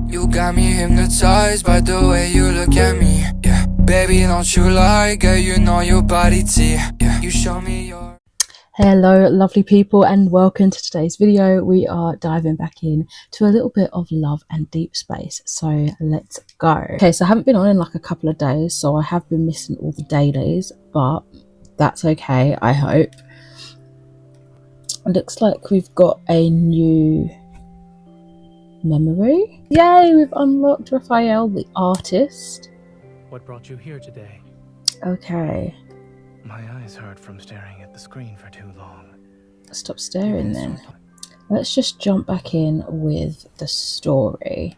You got me hypnotized by the way you look at me. Yeah, baby, don't you lie, girl, you know your body T. Yeah, you show me your... Hello lovely people and welcome to today's video. We are diving back in to a little bit of love and deep space, so let's go. Okay, so I haven't been on in like a couple of days, so I have been missing all the dailies, but that's okay, I hope. It looks like we've got a new memory. Yay, we've unlocked Raphael the artist. What brought you here today? Okay, My eyes hurt from staring at the screen for too long. stop staring then. Let's just jump back in with the story.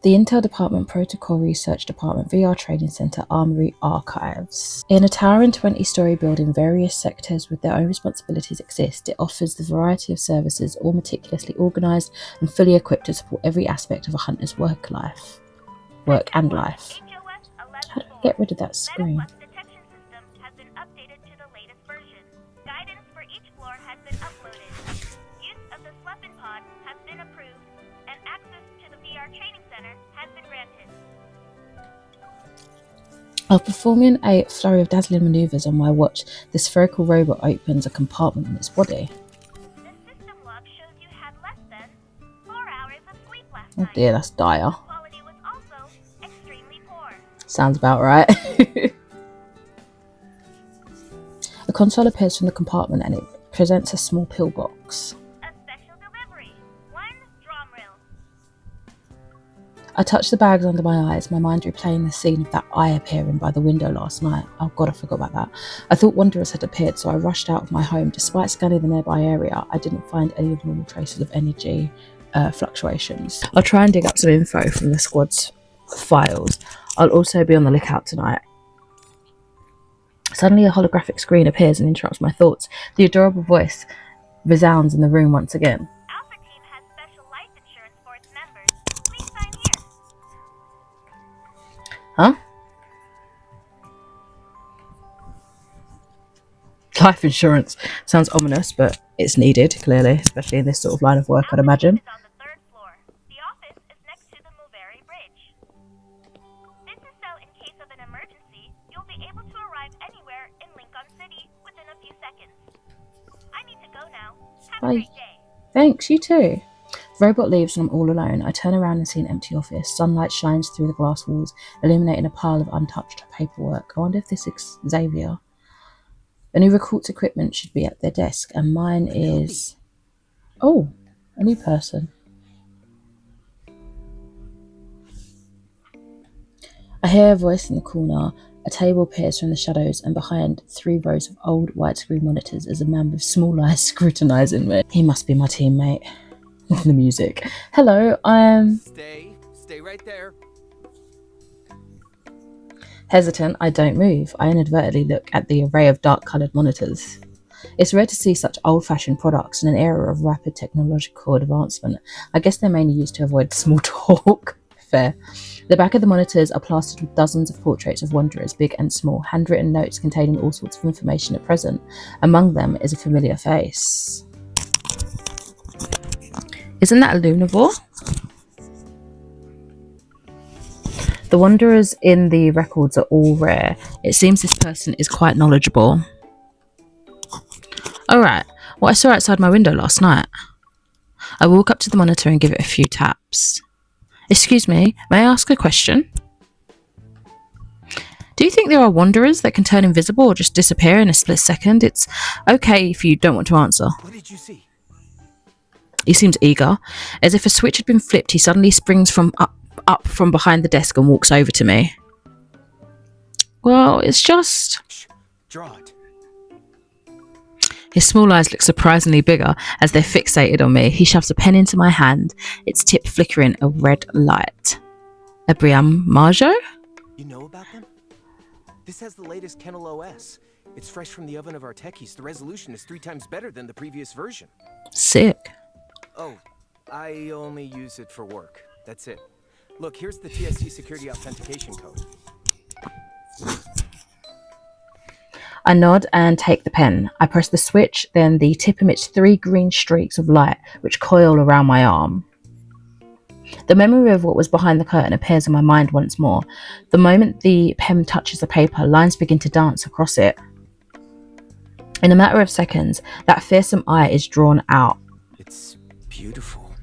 The Intel Department, Protocol Research Department, VR Training Center, Armory Archives. In a towering 20-story building, various sectors with their own responsibilities exist. It offers the variety of services, all meticulously organized and fully equipped to support every aspect of a hunter's work and life. How do I get rid of that screen? While performing a flurry of dazzling maneuvers on my watch, the spherical robot opens a compartment in its body. The system log shows you had less than 4 hours of sleep last Oh night. dear, that's dire. The quality was also extremely poor. Sounds about right. A console appears from the compartment and it presents a small pillbox. A special delivery. 1 drum reel. I touched the bags under my eyes, my mind replaying the scene of that eye appearing by the window last night. Oh god, I forgot about that. I thought wanderers had appeared, so I rushed out of my home. Despite scanning the nearby area, I didn't find any abnormal traces of energy fluctuations. I'll try and dig up some info from the squad's files. I'll also be on the lookout tonight. Suddenly a holographic screen appears and interrupts my thoughts. The adorable voice resounds in the room once again. Alpha Team has special life insurance for its members. Please sign here. Huh? Life insurance. Sounds ominous, but it's needed, clearly, especially in this sort of line of work, I'd imagine. Is on the 3rd floor. The office is next to the Mulberry Bridge. This is so in case of an emergency, you'll be able to arrive anywhere in Lincoln City within a few seconds. I need to go now. Have Bye. a great day. Thanks, you too. The robot leaves and I'm all alone. I turn around and see an empty office. Sunlight shines through the glass walls, illuminating a pile of untouched paperwork. I wonder if this is Xavier. The new recruit's equipment should be at their desk, and mine is... Oh, a new person. I hear a voice in the corner. A table appears from the shadows, and behind 3 rows of old widescreen monitors is a man with small eyes scrutinizing me. He must be my teammate. The music. Hello, Stay right there. Hesitant, I don't move. I inadvertently look at the array of dark-coloured monitors. It's rare to see such old-fashioned products in an era of rapid technological advancement. I guess they're mainly used to avoid small talk. Fair. The back of the monitors are plastered with dozens of portraits of wanderers, big and small, handwritten notes containing all sorts of information at present. Among them is a familiar face. Isn't that a Lunavore? The wanderers in the records are all rare. It seems this person is quite knowledgeable. Alright, what I saw outside my window last night. I walk up to the monitor and give it a few taps. Excuse me, may I ask a question? Do you think there are wanderers that can turn invisible or just disappear in a split second? It's okay if you don't want to answer. What did you see? He seems eager. As if a switch had been flipped, he suddenly springs from up from behind the desk and walks over to me. Well, it's just... Shh. Draw it. His small eyes look surprisingly bigger as they're fixated on me. He shoves a pen into my hand, its tip flickering a red light. A Briam Marjo? You know about them? This has the latest Kennel OS. It's fresh from the oven of our techies. The resolution is 3 times better than the previous version. Sick. Oh, I only use it for work. That's it. Look, here's the TSC security authentication code. I nod and take the pen. I press the switch, then the tip emits 3 green streaks of light which coil around my arm. The memory of what was behind the curtain appears in my mind once more. The moment the pen touches the paper, lines begin to dance across it. In a matter of seconds, that fearsome eye is drawn out. It's beautiful.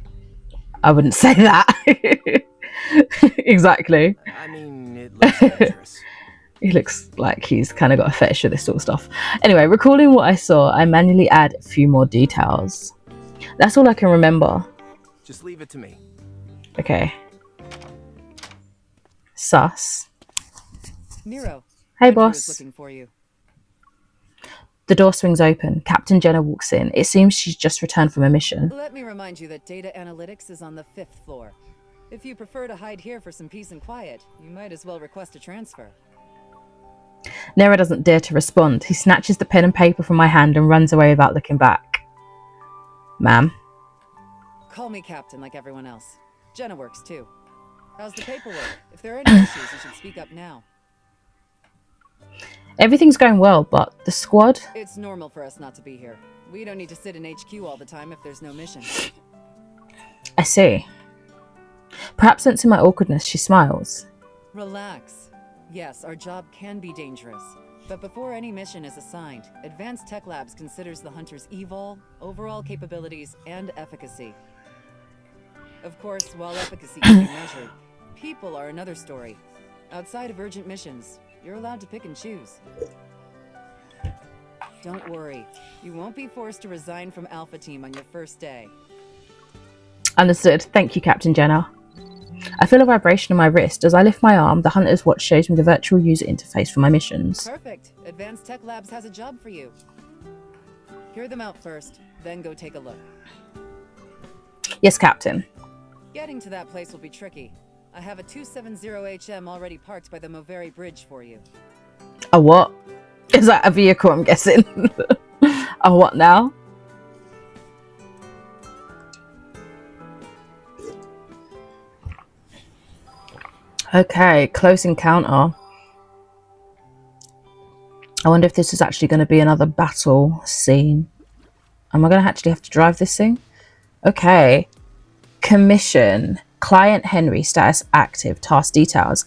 I wouldn't say that. Exactly. I mean, it looks dangerous. He looks like he's kind of got a fetish for this sort of stuff. Anyway, recalling what I saw, I manually add a few more details. That's all I can remember. Just leave it to me. Okay. Sus. Nero. Hey, Andrew is boss. looking for you. The door swings open. Captain Jenna walks in. It seems she's just returned from a mission. Let me remind you that data analytics is on the 5th floor. If you prefer to hide here for some peace and quiet, you might as well request a transfer. Nero doesn't dare to respond. He snatches the pen and paper from my hand and runs away without looking back. Ma'am. Call me Captain like everyone else. Jenna works too. How's the paperwork? If there are any issues, you should speak up now. Everything's going well, but the squad? It's normal for us not to be here. We don't need to sit in HQ all the time if there's no mission. I see. Perhaps sensing my awkwardness, she smiles. Relax. Yes, our job can be dangerous. But before any mission is assigned, Advanced Tech Labs considers the hunter's evol, overall capabilities, and efficacy. Of course, while efficacy can be measured, people are another story. Outside of urgent missions, you're allowed to pick and choose. Don't worry, you won't be forced to resign from Alpha Team on your first day. Understood. Thank you, Captain Jenna. I feel a vibration on my wrist. As I lift my arm, the Hunter's watch shows me the virtual user interface for my missions. Perfect. Advanced Tech Labs has a job for you. Hear them out first, then go take a look. Yes, Captain. Getting to that place will be tricky. I have a 270HM already parked by the Moveri Bridge for you. A what? Is that a vehicle, I'm guessing? A what now? Okay, close encounter. I wonder if this is actually going to be another battle scene. Am I going to actually have to drive this thing? Okay. Commission. Client Henry, status active, task details.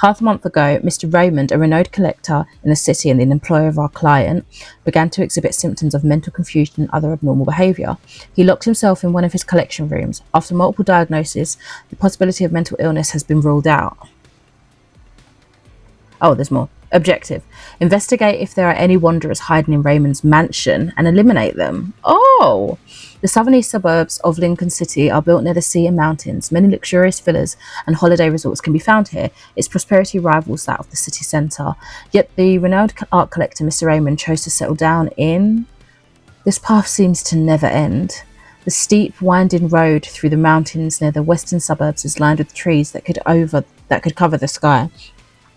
Half a month ago, Mr. Raymond, a renowned collector in the city and an employer of our client, began to exhibit symptoms of mental confusion and other abnormal behaviour. He locked himself in one of his collection rooms. After multiple diagnoses, the possibility of mental illness has been ruled out. Oh, there's more. Objective. Investigate if there are any wanderers hiding in Raymond's mansion and eliminate them. Oh! The southeast suburbs of Lincoln City are built near the sea and mountains. Many luxurious villas and holiday resorts can be found here. Its prosperity rivals that of the city centre. Yet the renowned art collector, Mr. Raymond, chose to settle down in... This path seems to never end. The steep, winding road through the mountains near the western suburbs is lined with trees that could cover the sky.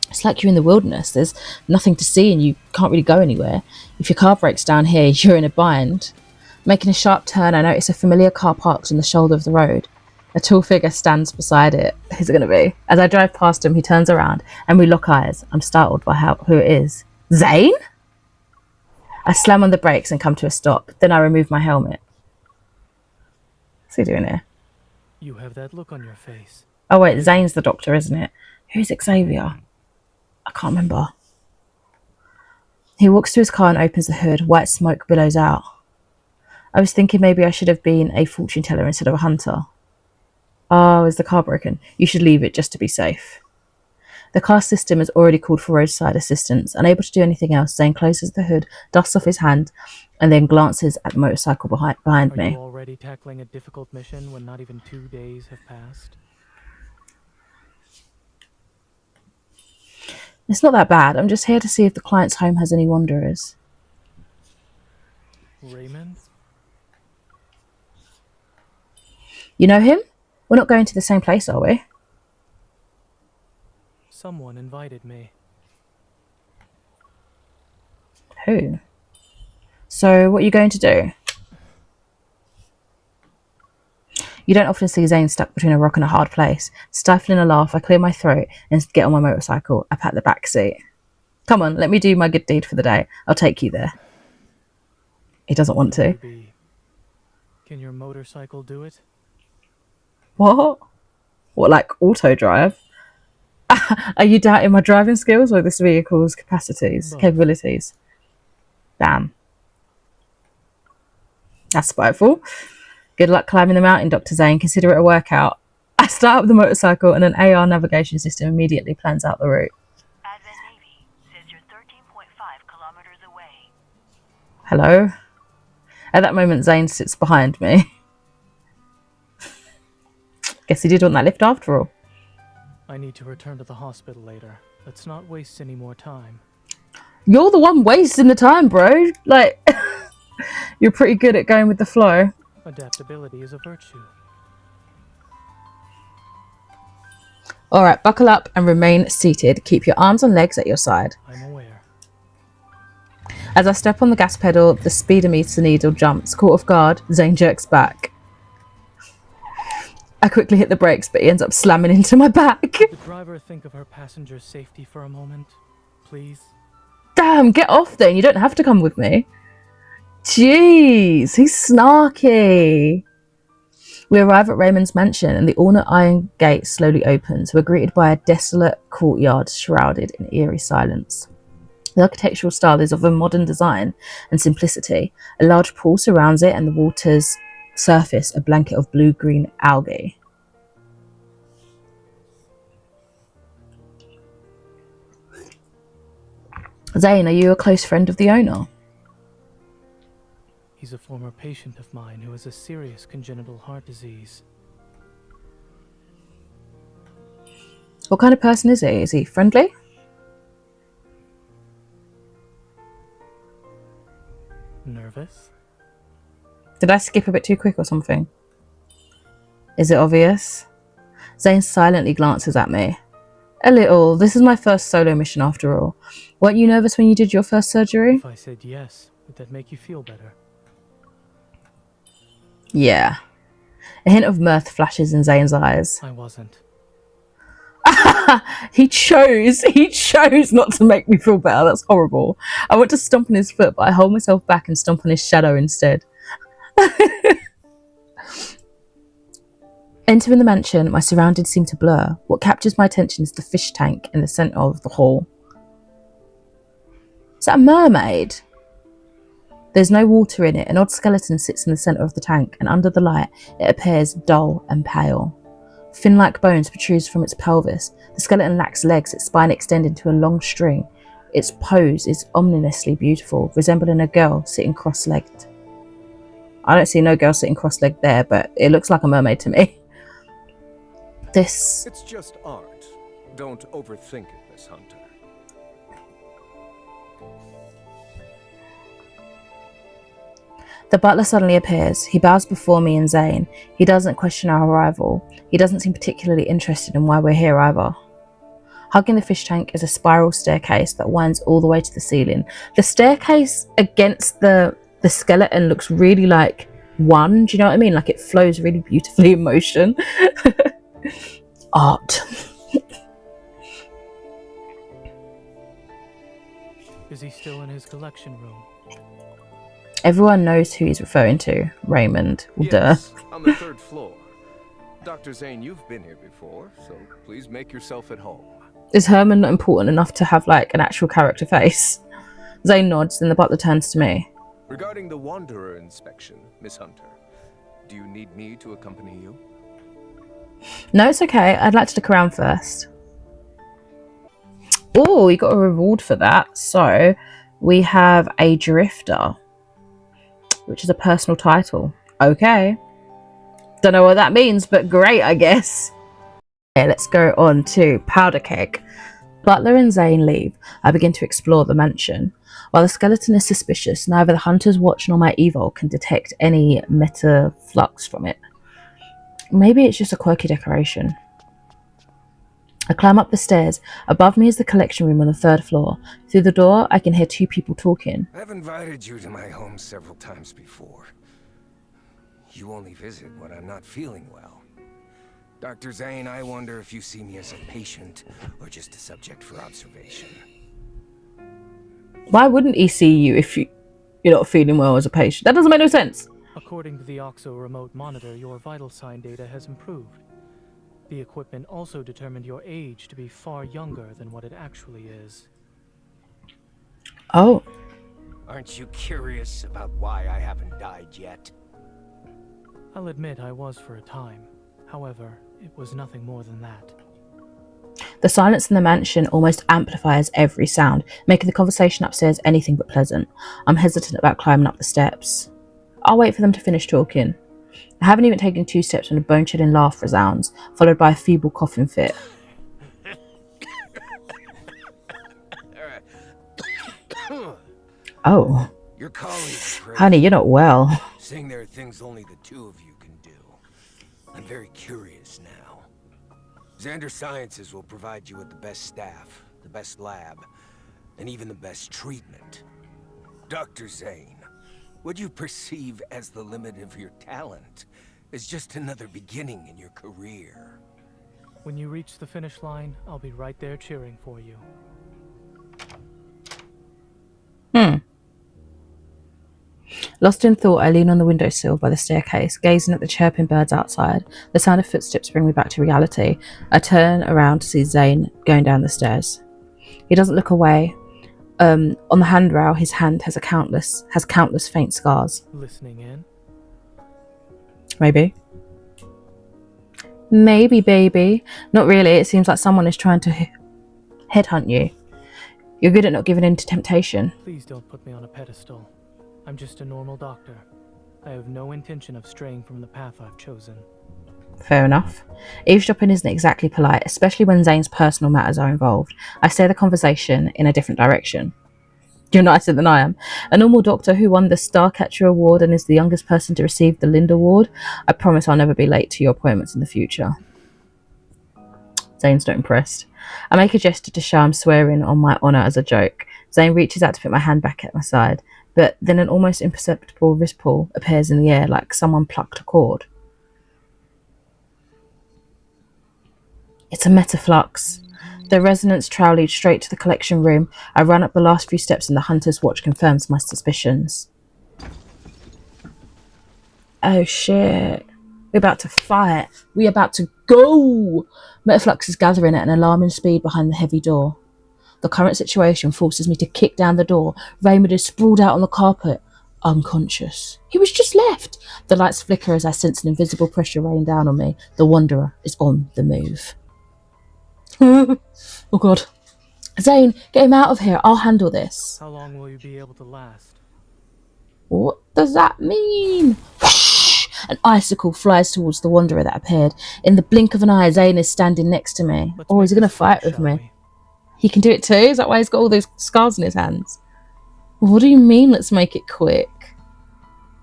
It's like you're in the wilderness. There's nothing to see and you can't really go anywhere. If your car breaks down here, you're in a bind. Making a sharp turn, I notice a familiar car parked on the shoulder of the road. A tall figure stands beside it. Who's it going to be? As I drive past him, he turns around and we lock eyes. I'm startled by who it is. Zayne? I slam on the brakes and come to a stop. Then I remove my helmet. What's he doing here? You have that look on your face. Oh wait, Zayne's the doctor, isn't it? Who's Xavier? I can't remember. He walks to his car and opens the hood. White smoke billows out. I was thinking maybe I should have been a fortune teller instead of a hunter. Oh, is the car broken? You should leave it just to be safe. The car system has already called for roadside assistance. Unable to do anything else, Zayne closes the hood, dusts off his hand, and then glances at the motorcycle behind me. Are you already tackling a difficult mission when not even 2 days have passed? It's not that bad. I'm just here to see if the client's home has any wanderers. Raymond? You know him? We're not going to the same place, are we? Someone invited me. Who? So, what are you going to do? You don't often see Zayne stuck between a rock and a hard place. Stifling a laugh, I clear my throat and get on my motorcycle. I pat the back seat. Come on, let me do my good deed for the day. I'll take you there. He doesn't want to. Can your motorcycle do it? What? What, like auto drive? Are you doubting my driving skills or this vehicle's capabilities? Damn. That's spiteful. Good luck climbing the mountain, Dr. Zayne. Consider it a workout. I start up the motorcycle and an AR navigation system immediately plans out the route. Advent Navy says you're 13.5 kilometers away. Hello? At that moment, Zayne sits behind me. Guess he did want that lift after all. I need to return to the hospital later. Let's not waste any more time. You're the one wasting the time, bro. Like, you're pretty good at going with the flow. Adaptability is a virtue. Alright, buckle up and remain seated. Keep your arms and legs at your side. I'm aware. As I step on the gas pedal, the speedometer needle jumps. Caught off guard, Zayne jerks back. I quickly hit the brakes, but he ends up slamming into my back. Could the driver think of her passenger's safety for a moment, please? Damn, get off then. You don't have to come with me. Jeez, he's snarky. We arrive at Raymond's mansion and the ornate iron gate slowly opens. We're greeted by a desolate courtyard shrouded in eerie silence. The architectural style is of a modern design and simplicity. A large pool surrounds it and the water's surface a blanket of blue-green algae. Zayne, are you a close friend of the owner? He's a former patient of mine who has a serious congenital heart disease. What kind of person is he? Is he friendly? Nervous? Did I skip a bit too quick or something? Is it obvious? Zayne silently glances at me. A little. This is my first solo mission after all. Weren't you nervous when you did your first surgery? If I said yes, would that make you feel better? Yeah. A hint of mirth flashes in Zayne's eyes. I wasn't. He chose not to make me feel better. That's horrible. I want to stomp on his foot, but I hold myself back and stomp on his shadow instead. Entering the mansion, my surroundings seem to blur. What captures my attention is the fish tank in the centre of the hall. Is that a mermaid? There's no water in it. An odd skeleton sits in the centre of the tank, and under the light, it appears dull and pale. Fin-like bones protrude from its pelvis. The skeleton lacks legs, its spine extended to a long string. Its pose is ominously beautiful, resembling a girl sitting cross-legged. I don't see no girl sitting cross-legged there, but it looks like a mermaid to me. It's just art. Don't overthink it, Miss Hunter. The butler suddenly appears. He bows before me and Zayne. He doesn't question our arrival. He doesn't seem particularly interested in why we're here either. Hugging the fish tank is a spiral staircase that winds all the way to the ceiling. The staircase against the skeleton looks really like one. Do you know what I mean? Like it flows really beautifully in motion. Art. Is he still in his collection room? Everyone knows who he's referring to. Raymond. Yes, on the 3rd floor. Dr. Zayne, you've been here before, so please make yourself at home. Is Herman not important enough to have like an actual character face? Zayne nods, then the butler turns to me. Regarding the Wanderer inspection, Miss Hunter, do you need me to accompany you? No, it's okay. I'd like to look around first. Oh, we got a reward for that. So we have a Drifter, which is a personal title. Okay. Don't know what that means, but great, I guess. Okay, let's go on to Powder Keg. Butler and Zayne leave. I begin to explore the mansion. While the skeleton is suspicious, neither the Hunter's Watch nor my Evil can detect any metaflux from it. Maybe it's just a quirky decoration. I climb up the stairs. Above me is the collection room on the 3rd floor. Through the door, I can hear 2 people talking. I've invited you to my home several times before. You only visit when I'm not feeling well. Dr. Zayne, I wonder if you see me as a patient or just a subject for observation. Why wouldn't he see you if you're not feeling well as a patient? That doesn't make no sense. According to the OXO remote monitor, your vital sign data has improved. The equipment also determined your age to be far younger than what it actually is. Oh, Aren't you curious about why I haven't died yet? I'll admit I was for a time. However, it was nothing more than that. the silence in the mansion almost amplifies every sound, making the conversation upstairs anything but pleasant. I'm hesitant about climbing up the steps. I'll wait for them to finish talking. I haven't even taken 2 steps when a bone-chilling laugh resounds, followed by a feeble coughing fit. Oh, Your colleagues, honey, you're not well. saying there are things only the two of you can do. I'm very curious now. Xander Sciences will provide you with the best staff, the best lab, and even the best treatment. Dr. Zayne, what you perceive as the limit of your talent is just another beginning in your career. When you reach the finish line, I'll be right there cheering for you. Lost in thought, I lean on the windowsill by the staircase, gazing at the chirping birds outside. The sound of footsteps bring me back to reality. I turn around to see Zayne going down the stairs. He doesn't look away. On the handrail, his hand has countless faint scars. Listening in? Maybe, baby. Not really. It seems like someone is trying to headhunt you. You're good at not giving in to temptation. Please don't put me on a pedestal. I'm just a normal doctor. I have no intention of straying from the path I've chosen. Fair enough. Eavesdropping isn't exactly polite, especially when Zayne's personal matters are involved. I steer the conversation in a different direction. You're nicer than I am. A normal doctor who won the Starcatcher Award and is the youngest person to receive the Lind Award. I promise I'll never be late to your appointments in the future. Zayne's not impressed. I make a gesture to show I'm swearing on my honour as a joke. Zayne reaches out to put my hand back at my side, but then an almost imperceptible wrist pull appears in the air like someone plucked a cord. It's a metaflux. The resonance trail leads straight to the collection room. I run up the last few steps and the hunter's watch confirms my suspicions. Oh shit. We're about to fight. We're about to go. Metaflux is gathering at an alarming speed behind the heavy door. The current situation forces me to kick down the door. Raymond is sprawled out on the carpet, unconscious. He was just left. The lights flicker as I sense an invisible pressure rain down on me. The Wanderer is on the move. Oh god. Zayne, get him out of here. I'll handle this. How long will you be able to last? What does that mean? Whoosh! An icicle flies towards the Wanderer that appeared. In the blink of an eye, Zayne is standing next to me. Let's Oh, make he's going to this fight quick, with me. shall we? He can do it too? Is that why he's got all those scars on his hands? What do you mean, let's make it quick?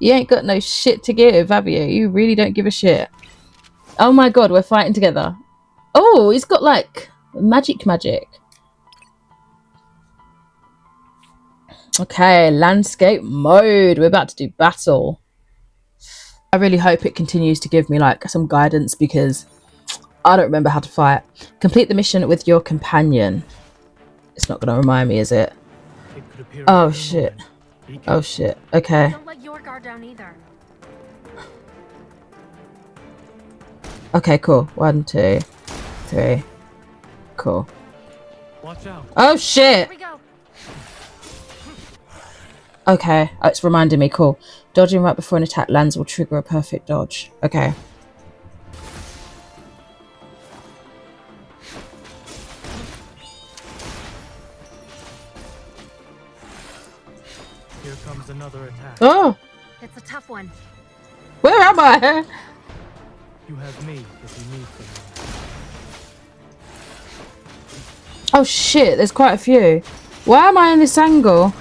You ain't got no shit to give, have you? You really don't give a shit. Oh my god, we're fighting together. Oh, he's got like magic. Okay, landscape mode. We're about to do battle. I really hope it continues to give me like some guidance because I don't remember how to fight. Complete the mission with your companion. It's not going to remind me, is it? It could appear Oh at any shit. moment. Be Oh careful. shit. Okay. Don't let your guard down either. Okay, cool. 1, 2, 3. Cool. Watch out. Oh shit. Here we go. Okay. Oh, it's reminding me. Cool. Dodging right before an attack lands will trigger a perfect dodge. Okay. Here comes another attack. Oh, It's a tough one. where am I? You have me if you need something. Oh shit, there's quite a few. Why am I in this angle?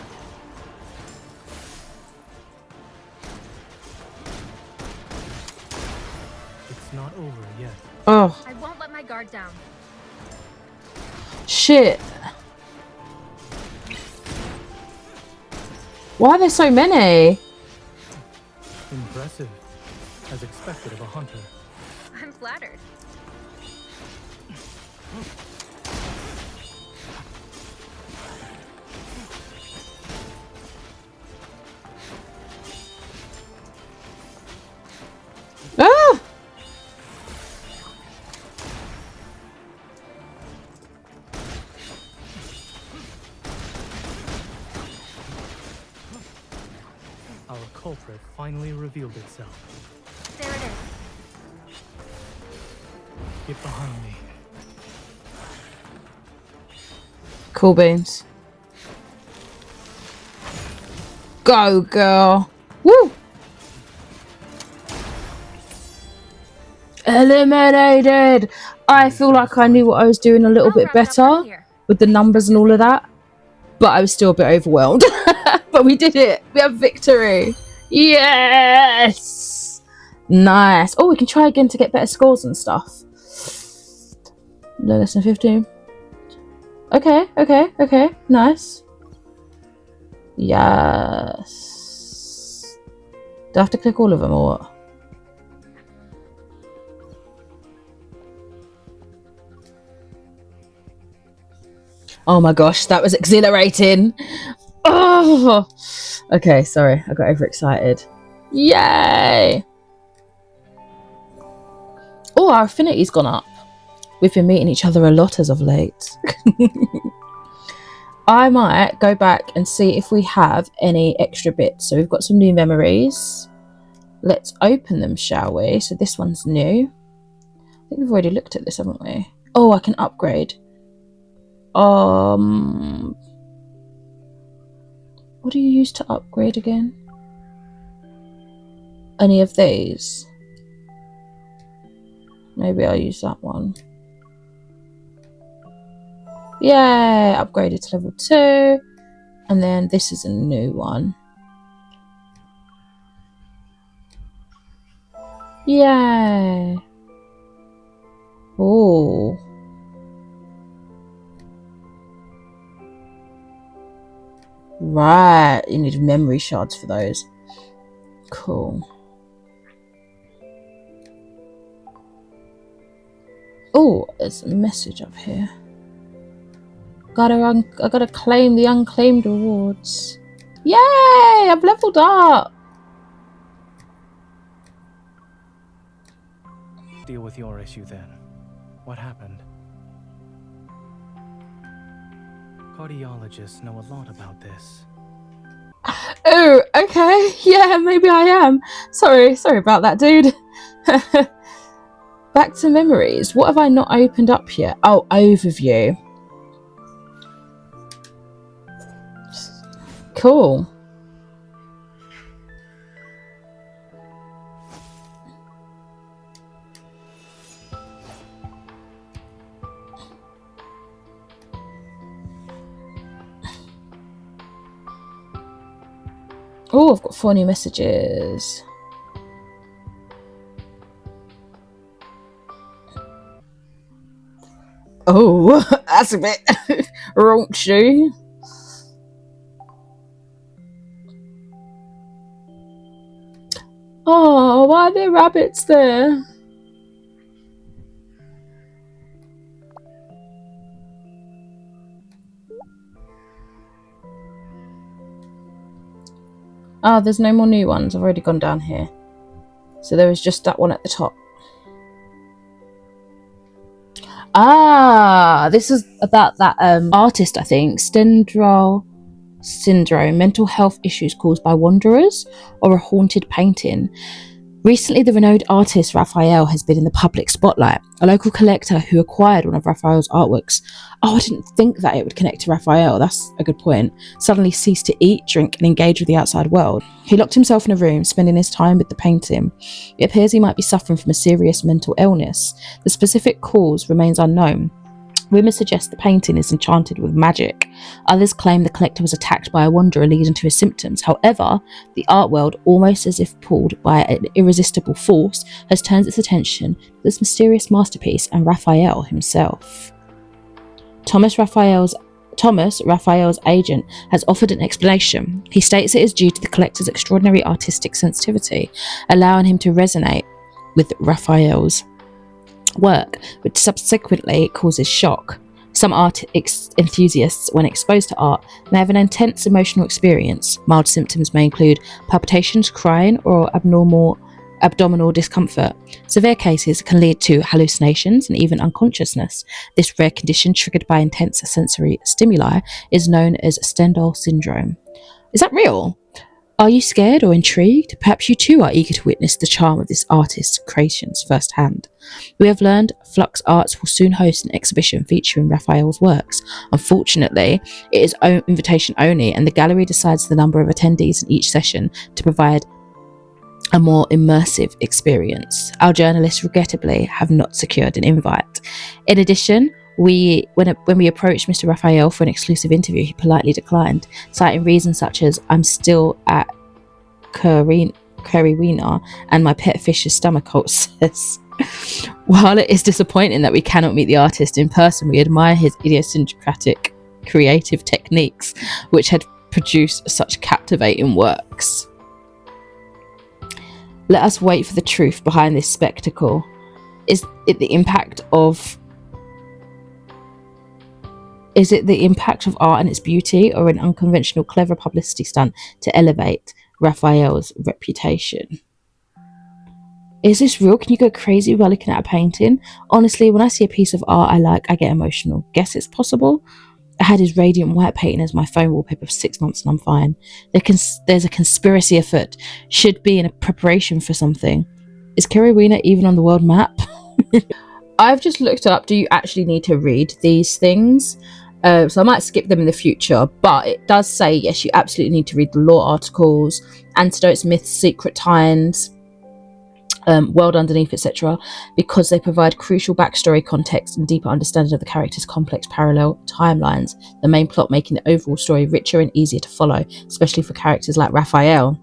It's not over yet. Oh, I won't let my guard down. shit. Why are there so many? Impressive. As expected of a hunter. I'm flattered. Ah! culprit finally revealed itself. There it is. Get behind me. Cool beans. Go, girl. Woo! Eliminated! I feel like I knew what I was doing a little I'll bit wrap it up from better here. with the numbers and all of that, but I was still a bit overwhelmed. But we did it. We have victory. Yes! Nice. Oh, we can try again to get better scores and stuff. No less than 15. Okay. Nice. Yes. Do I have to click all of them or what? Oh my gosh, that was exhilarating. Oh, okay, sorry, I got overexcited. Yay! Oh, our affinity's gone up. We've been meeting each other a lot as of late. I might go back and see if we have any extra bits. So we've got some new memories. Let's open them, shall we? So this one's new. I think we've already looked at this, haven't we? Oh, I can upgrade. What do you use to upgrade again? Any of these? Maybe I'll use that one. Yay! Upgraded to level 2. And then this is a new one. Yay! Oh. Right, you need memory shards for those. Cool. Oh, there's a message up here. I gotta claim the unclaimed rewards. Yay! I've leveled up. Deal with your issue then. What happened? Cardiologists know a lot about this. Oh, okay. Yeah, maybe I am. Sorry about that, dude. Back to memories. What have I not opened up yet? Oh, overview. Cool. Oh, I've got 4 new messages. Oh, that's a bit raunchy. Oh, why are there rabbits there? Oh, there's no more new ones. I've already gone down here. So there was just that one at the top. Ah, this is about that artist, I think. Stendhal syndrome, mental health issues caused by wanderers, or a haunted painting. Recently, the renowned artist Raphael has been in the public spotlight. A local collector who acquired one of Raphael's artworks, I didn't think that it would connect to Raphael, that's a good point, suddenly ceased to eat, drink and engage with the outside world. He locked himself in a room, spending his time with the painting. It appears he might be suffering from a serious mental illness. The specific cause remains unknown. Rumours suggest the painting is enchanted with magic. Others claim the collector was attacked by a wanderer leading to his symptoms. However, the art world, almost as if pulled by an irresistible force, has turned its attention to this mysterious masterpiece and Raphael himself. Thomas, Raphael's agent, has offered an explanation. He states it is due to the collector's extraordinary artistic sensitivity, allowing him to resonate with Raphael's work, which subsequently causes shock. Some art enthusiasts, when exposed to art, may have an intense emotional experience. Mild symptoms may include palpitations, crying, or abdominal discomfort. Severe cases can lead to hallucinations and even unconsciousness. This rare condition, triggered by intense sensory stimuli, is known as Stendhal syndrome. Is that real? Are you scared or intrigued? Perhaps you too are eager to witness the charm of this artist's creations firsthand. We have learned Flux Arts will soon host an exhibition featuring Raphael's works. Unfortunately, it is invitation only, and the gallery decides the number of attendees in each session to provide a more immersive experience. Our journalists regrettably have not secured an invite. In addition, when we approached Mr. Raphael for an exclusive interview, he politely declined, citing reasons such as "I'm still at curry wiener and my pet fish's stomach ulcers." While it is disappointing that we cannot meet the artist in person, we admire his idiosyncratic creative techniques, which had produced such captivating works. Let us wait for the truth behind this spectacle. Is it the impact of art and its beauty, or an unconventional, clever publicity stunt to elevate Raphael's reputation? Is this real? Can you go crazy while looking at a painting? Honestly, when I see a piece of art I like, I get emotional. Guess it's possible? I had his radiant white painting as my phone wallpaper for 6 months and I'm fine. There's a conspiracy afoot. Should be in a preparation for something. Is Kirowina even on the world map? I've just looked up, do you actually need to read these things? So I might skip them in the future, but it does say, yes, you absolutely need to read the lore articles, antidotes, myths, secret times, world underneath, etc., because they provide crucial backstory context and deeper understanding of the characters' complex parallel timelines, the main plot making the overall story richer and easier to follow, especially for characters like Raphael.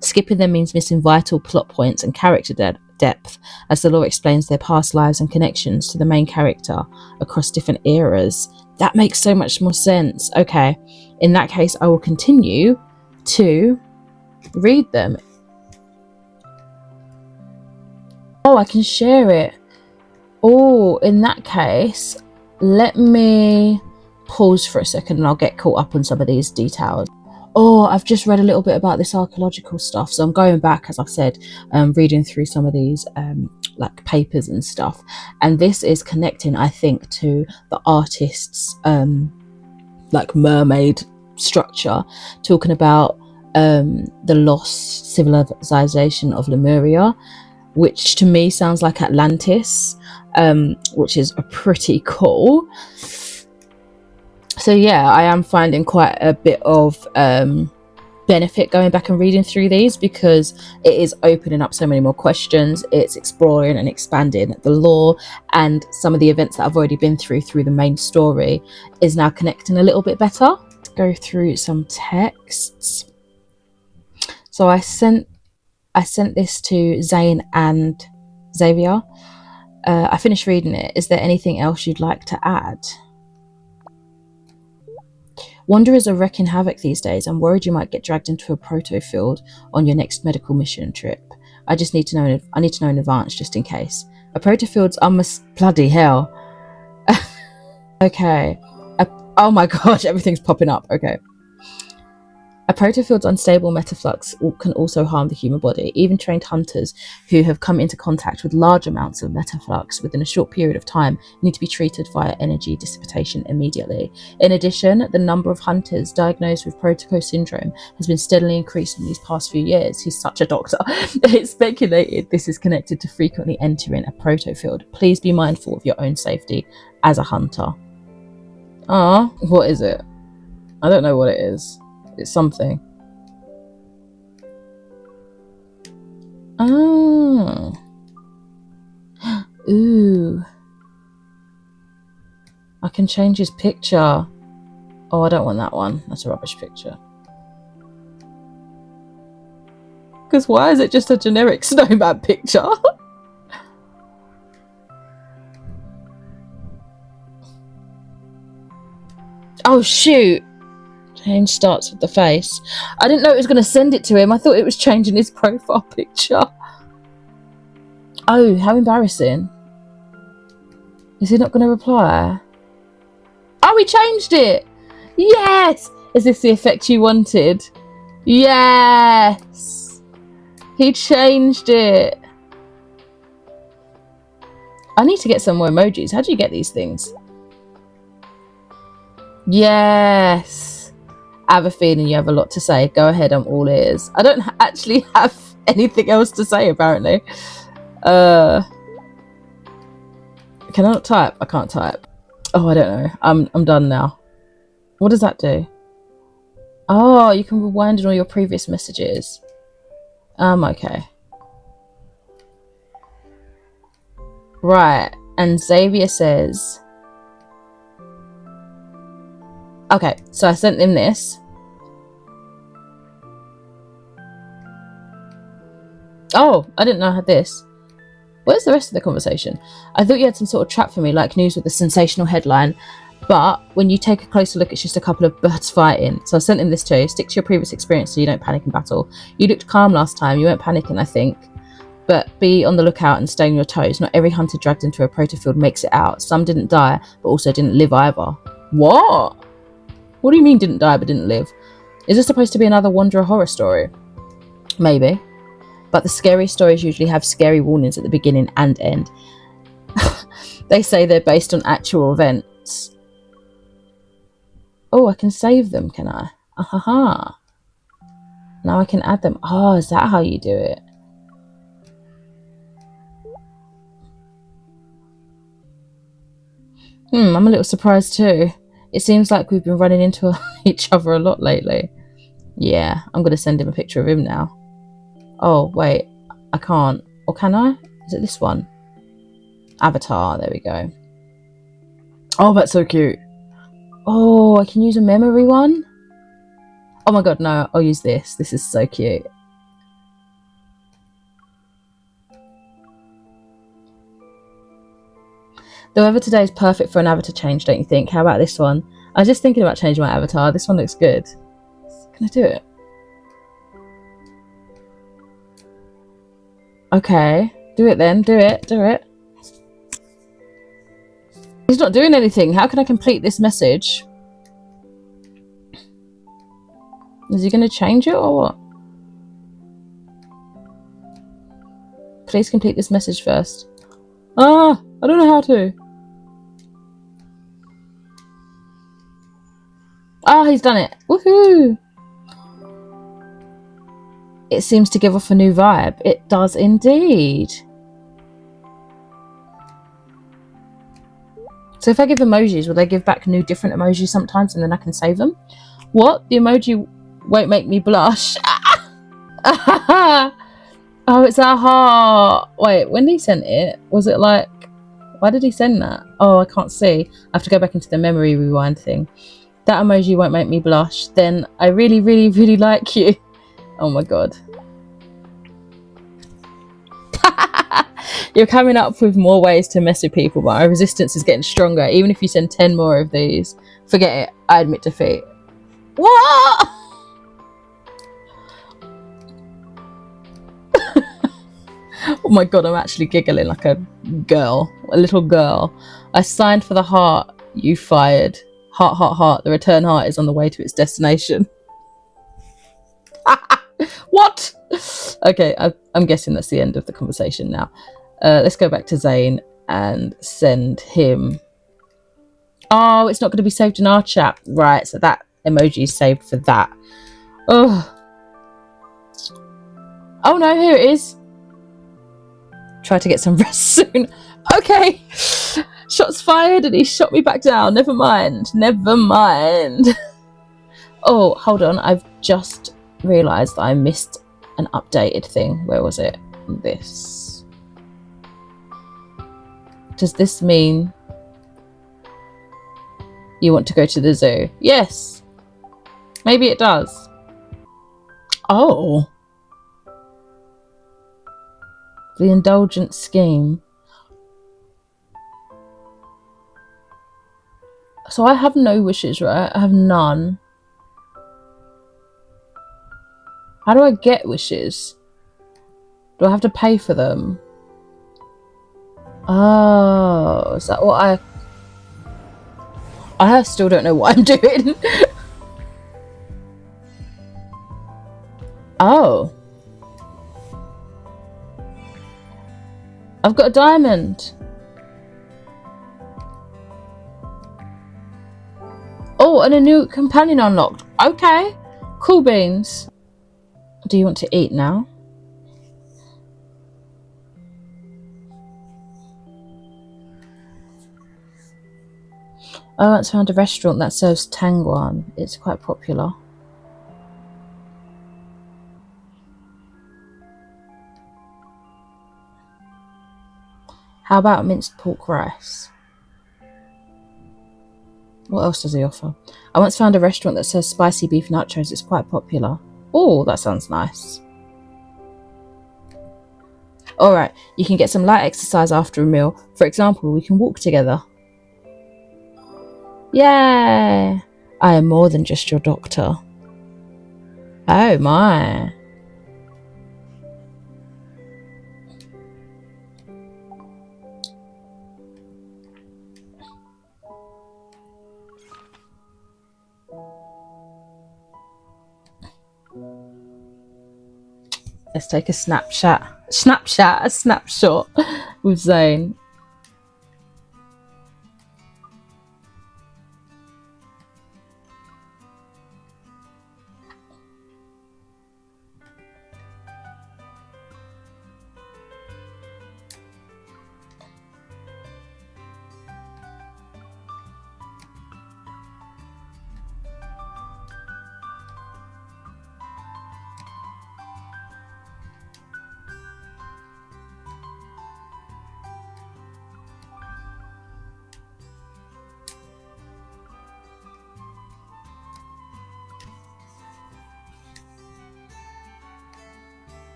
Skipping them means missing vital plot points and character depth, as the lore explains their past lives and connections to the main character across different eras. That makes so much more sense. Okay, in that case, I will continue to read them. Oh, I can share it. Oh, in that case, let me pause for a second and I'll get caught up on some of these details. Oh, I've just read a little bit about this archaeological stuff, so I'm going back, as I've said, reading through some of these like papers and stuff, and this is connecting, I think, to the artist's like mermaid structure, talking about the lost civilization of Lemuria, which to me sounds like Atlantis, which is a pretty cool. So yeah, I am finding quite a bit of benefit going back and reading through these, because it is opening up so many more questions. It's exploring and expanding the lore, and some of the events that I've already been through the main story is now connecting a little bit better. Let's go through some texts. So I sent this to Zayne and Xavier. I finished reading it. Is there anything else you'd like to add? Wanderers are wreaking havoc these days. I'm worried you might get dragged into a proto field on your next medical mission trip. I need to know in advance, just in case. A proto field's bloody hell. Okay. Oh my gosh, everything's popping up. Okay. A protofield's unstable metaflux can also harm the human body. Even trained hunters who have come into contact with large amounts of metaflux within a short period of time need to be treated via energy dissipation immediately. In addition, the number of hunters diagnosed with protoco syndrome has been steadily increasing these past few years. He's such a doctor. It's speculated this is connected to frequently entering a protofield. Please be mindful of your own safety as a hunter. What is it? I don't know what it is. It's something. Oh. Ooh. I can change his picture. Oh, I don't want that one. That's a rubbish picture. Because why is it just a generic snowman picture? Oh, shoot. Change starts with the face. I didn't know it was going to send it to him. I thought it was changing his profile picture. Oh, how embarrassing. Is he not going to reply? Oh, he changed it. Yes. Is this the effect you wanted? Yes. He changed it. I need to get some more emojis. How do you get these things? Yes. I have a feeling you have a lot to say. Go ahead, I'm all ears. I don't actually have anything else to say, apparently. Can I not type? I can't type. Oh, I don't know. I'm done now. What does that do? Oh, you can rewind in all your previous messages. Okay. Right, and Xavier says... Okay, so I sent him this. Oh, I didn't know I had this. Where's the rest of the conversation? I thought you had some sort of trap for me, like news with a sensational headline, but when you take a closer look, it's just a couple of birds fighting. So I sent him this too. Stick to your previous experience so you don't panic in battle. You looked calm last time. You weren't panicking, I think. But be on the lookout and stay on your toes. Not every hunter dragged into a protofield makes it out. Some didn't die, but also didn't live either. What? What do you mean didn't die but didn't live? Is this supposed to be another Wanderer horror story? Maybe. But the scary stories usually have scary warnings at the beginning and end. They say they're based on actual events. Oh, I can save them, can I? Ahaha. Now I can add them. Oh, is that how you do it? I'm a little surprised too. It seems like we've been running into each other a lot lately. Yeah, I'm going to send him a picture of him now. Oh, wait. I can't. Or can I? Is it this one? Avatar. There we go. Oh, that's so cute. Oh, I can use a memory one? Oh my god, no. I'll use this. This is so cute. The weather today is perfect for an avatar change, don't you think? How about this one? I was just thinking about changing my avatar. This one looks good. Can I do it? Okay. Do it then. Do it. Do it. He's not doing anything. How can I complete this message? Is he going to change it or what? Please complete this message first. Ah! I don't know how to. Oh, he's done it. Woohoo! It seems to give off a new vibe. It does indeed. So if I give emojis, will they give back new different emojis sometimes and then I can save them? What? The emoji won't make me blush. Oh, it's a heart. Wait, when he sent it, was it like... Why did he send that? Oh, I can't see. I have to go back into the memory rewind thing. That emoji won't make me blush. Then I really, really, really like you. Oh my god. You're coming up with more ways to mess with people, but our resistance is getting stronger. Even if you send 10 more of these. Forget it. I admit defeat. What? Oh my god, I'm actually giggling like a girl. A little girl. I signed for the heart. You fired. Heart, heart, heart. The return heart is on the way to its destination. What? Okay, I'm guessing that's the end of the conversation now. Let's go back to Zayne and send him... Oh, it's not going to be saved in our chat. Right, so that emoji is saved for that. Oh. Oh no, here it is. Try to get some rest soon. Okay. Shots fired and he shot me back down. Never mind. Never mind. Oh, hold on. I've just realised that I missed an updated thing. Where was it? This. Does this mean you want to go to the zoo? Yes. Maybe it does. Oh. The indulgent scheme. So I have no wishes, right? I have none. How do I get wishes? Do I have to pay for them? Oh, is that what I still don't know what I'm doing. Oh. I've got a diamond. Oh, and a new companion unlocked. Okay. Cool beans. Do you want to eat now? I once found a restaurant that serves tangwan. It's quite popular. How about minced pork rice? What else does he offer? I once found a restaurant that serves spicy beef nachos. It's quite popular. Oh, that sounds nice. Alright, you can get some light exercise after a meal. For example, we can walk together. Yay! I am more than just your doctor. Oh my. Let's take a snapshot with Zayne.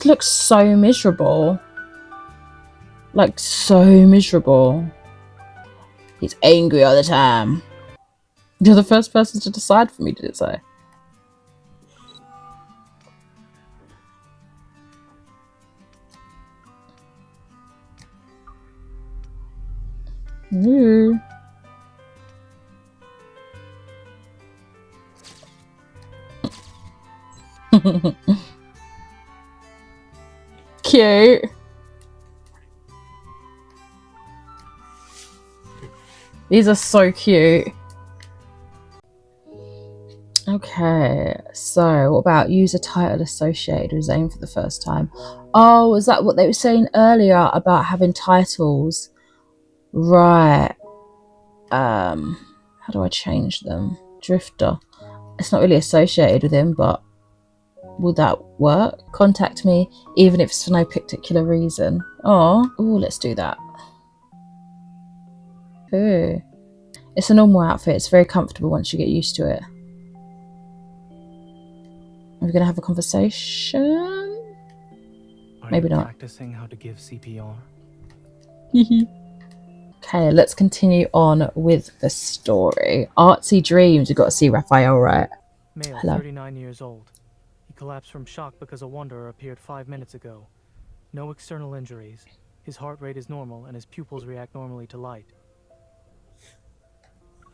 Looks so miserable. Like, so miserable. He's angry all the time. You're the first person to decide for me, did it say? Ooh. Cute. These are so cute. Okay, so what about use a title associated with Zayne for the first time? Oh, is that what they were saying earlier about having titles? Right. How do I change them? Drifter. It's not really associated with him, but would that work? Contact me, even if it's for no particular reason. Oh, let's do that. Ooh. It's a normal outfit. It's very comfortable once you get used to it. Are we gonna have a conversation? Maybe not. Practicing how to give CPR. Okay, let's continue on with the story. Artsy dreams. We've got to see Raphael, right? Male, Hello. 39 years old. He collapsed from shock because a wanderer appeared 5 minutes ago. No external injuries. His heart rate is normal and his pupils react normally to light.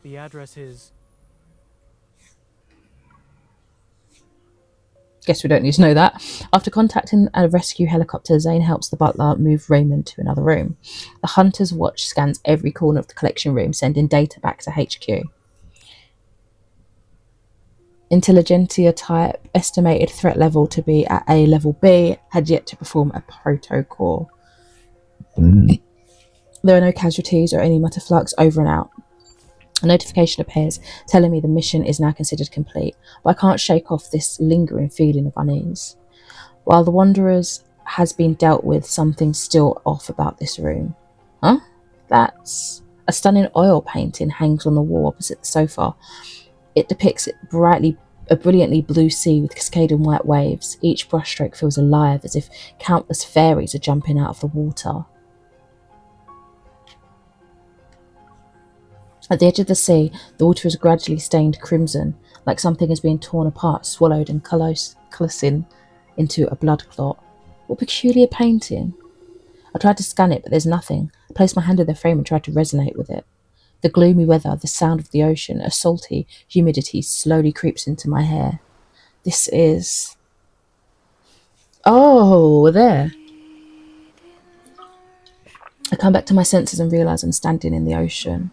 The address is... Guess we don't need to know that. After contacting a rescue helicopter, Zayne helps the butler move Raymond to another room. The hunter's watch scans every corner of the collection room, sending data back to HQ. Intelligentsia type, estimated threat level to be at A level B, had yet to perform a protocol. There are no casualties or any mutterflux. Over and out. A notification appears telling me the mission is now considered complete, but I can't shake off this lingering feeling of unease. While the Wanderers has been dealt with, something's still off about this room. Huh? That's a stunning oil painting hangs on the wall opposite the sofa. It depicts a brilliantly blue sea with cascading white waves. Each brushstroke feels alive, as if countless fairies are jumping out of the water. At the edge of the sea, the water is gradually stained crimson, like something is being torn apart, swallowed and coalescing into a blood clot. What peculiar painting! I tried to scan it, but there's nothing. I placed my hand in the frame and tried to resonate with it. The gloomy weather, the sound of the ocean, a salty humidity slowly creeps into my hair. This is... Oh, we're there. I come back to my senses and realise I'm standing in the ocean.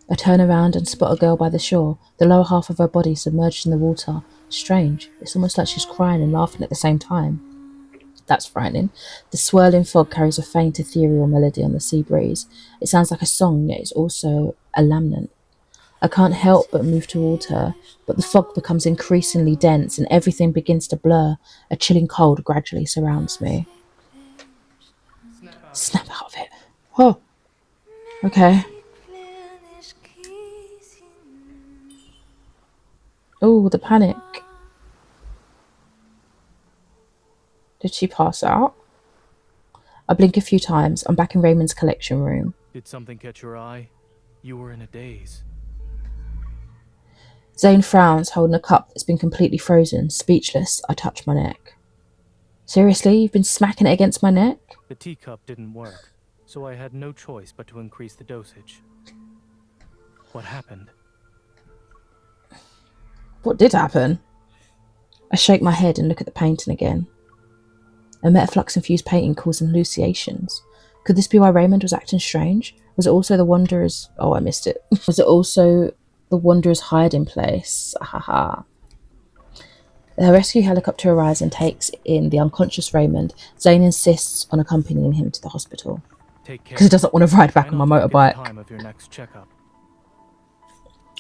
I turn around and spot a girl by the shore, the lower half of her body submerged in the water. Strange. It's almost like she's crying and laughing at the same time. That's frightening. The swirling fog carries a faint ethereal melody on the sea breeze. It sounds like a song, yet it's also a lament. I can't help but move toward her, but the fog becomes increasingly dense and everything begins to blur. A chilling cold gradually surrounds me. Snap out of it. Oh, okay. Oh, the panic. Did she pass out? I blink a few times. I'm back in Raymond's collection room. Did something catch your eye? You were in a daze. Zayne frowns, holding a cup that's been completely frozen. Speechless, I touch my neck. Seriously? You've been smacking it against my neck? The teacup didn't work, so I had no choice but to increase the dosage. What happened? What did happen? I shake my head and look at the painting again. A metaflux-infused painting causing hallucinations. Could this be why Raymond was acting strange? Was it also the Wanderer's... Oh, I missed it. Was it also the Wanderer's hiding place? Haha. The rescue helicopter arrives and takes in the unconscious Raymond. Zayne insists on accompanying him to the hospital. Take care. Because he doesn't want to ride back on my motorbike. Time of your next checkup.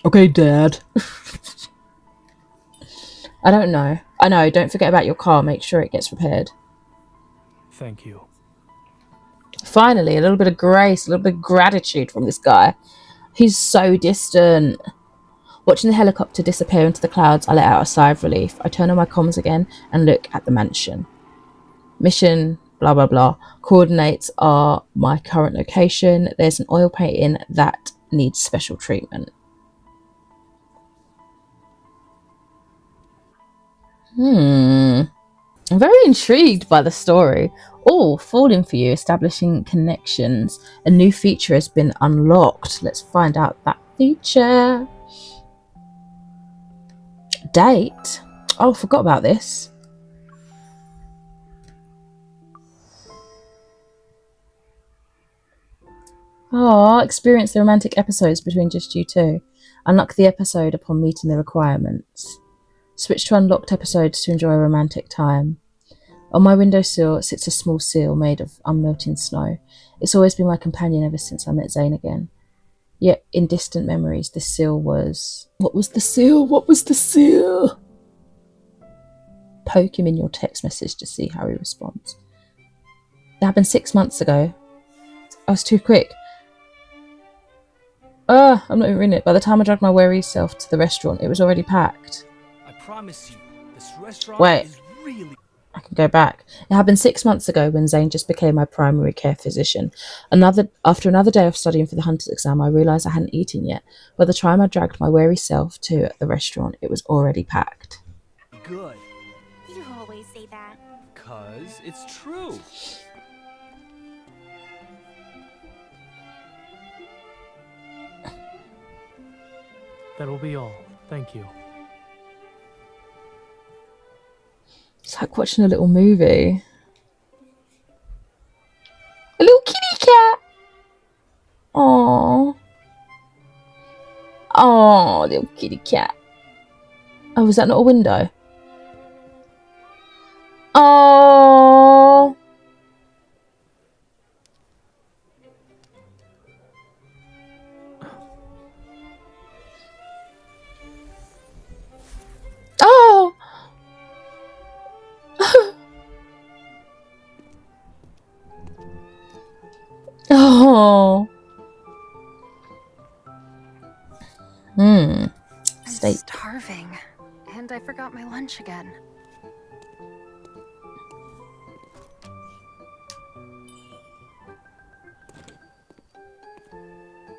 Okay, Dad. I don't know. I know, don't forget about your car. Make sure it gets repaired. Thank you. Finally, a little bit of grace, a little bit of gratitude from this guy. He's so distant. Watching the helicopter disappear into the clouds, I let out a sigh of relief. I turn on my comms again and look at the mansion. Mission, blah, blah, blah. Coordinates are my current location. There's an oil painting that needs special treatment. I'm very intrigued by the story. Oh, falling for you, establishing connections. A new feature has been unlocked. Let's find out that feature. Date? Oh, forgot about this. Oh, experience the romantic episodes between just you two. Unlock the episode upon meeting the requirements. Switch to unlocked episodes to enjoy a romantic time. On my windowsill sits a small seal made of unmelting snow. It's always been my companion ever since I met Zayne again. Yet, in distant memories, this seal was... What was the seal? What was the seal? Poke him in your text message to see how he responds. It happened 6 months ago. I was too quick. I'm not even in it. By the time I dragged my weary self to the restaurant, it was already packed. I promise you, this restaurant Wait. is really... I can go back. It happened 6 months ago when Zayne just became my primary care physician. After another day of studying for the hunter's exam, I realised I hadn't eaten yet. By the time I dragged my weary self to the restaurant, it was already packed. good. You always say that. 'Cause it's true. That will be all. Thank you. It's like watching a little movie. A little kitty cat. Aww. Aww, little kitty cat. Oh, was that not a window? Aww. Oh. Oh. I'm Steak. starving. And I forgot my lunch again.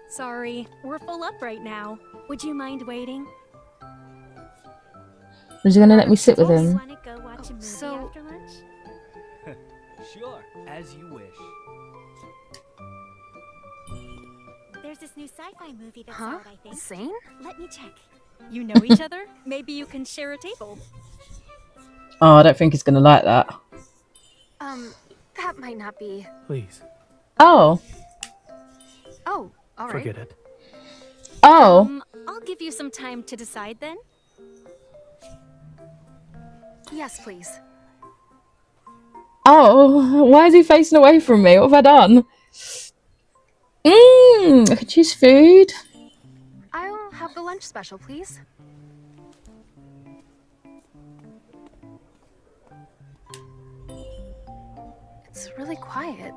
Sorry, we're full up right now. Would you mind waiting? Was he gonna let me sit with him? Wanna go watch a movie So- after lunch? Sure, as you wish. There's this new sci-fi movie that's Huh? out, I think. Zayne? Let me check. You know each other? Maybe you can share a table. Oh, I don't think he's gonna like that. That might not be... Please, Oh. Oh, alright. forget it. Oh. I'll give you some time to decide then. Yes, please. Oh, why is he facing away from me? What have I done? I could choose food. I'll have the lunch special, please. It's really quiet.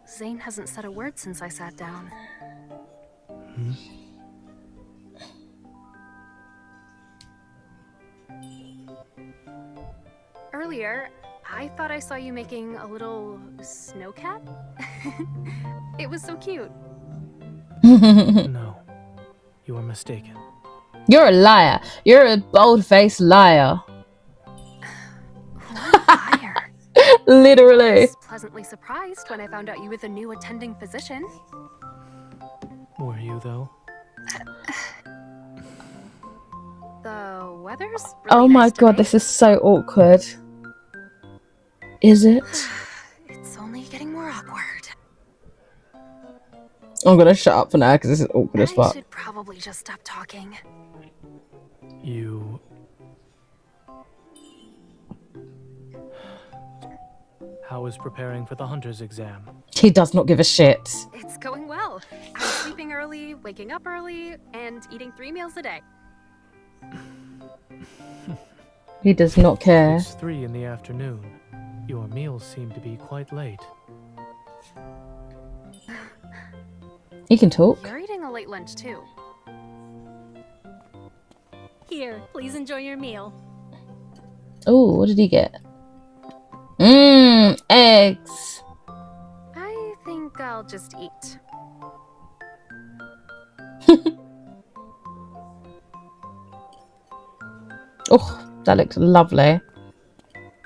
Zayne hasn't said a word since I sat down. Earlier, I thought I saw you making a little snow cat. It was so cute. No, you are mistaken. You're a liar. You're a bold-faced liar. Liar. Literally. I was pleasantly surprised when I found out you were the new attending physician. Were you, though? The weather's really Oh my nice god, today. this is so awkward. Is it? It's only getting more awkward. I'm gonna shut up for now because this is awkward as I fuck. should probably just stop talking. You... How is preparing for the hunter's exam? He does not give a shit. It's going well. I'm sleeping early, waking up early, and eating 3 meals a day. He does not care. It's 3 in the afternoon. Your meals seem to be quite late. He can talk. You're eating a late lunch too. Here, please enjoy your meal. Oh, what did he get? Eggs. I think I'll just eat. Oh, that looked lovely.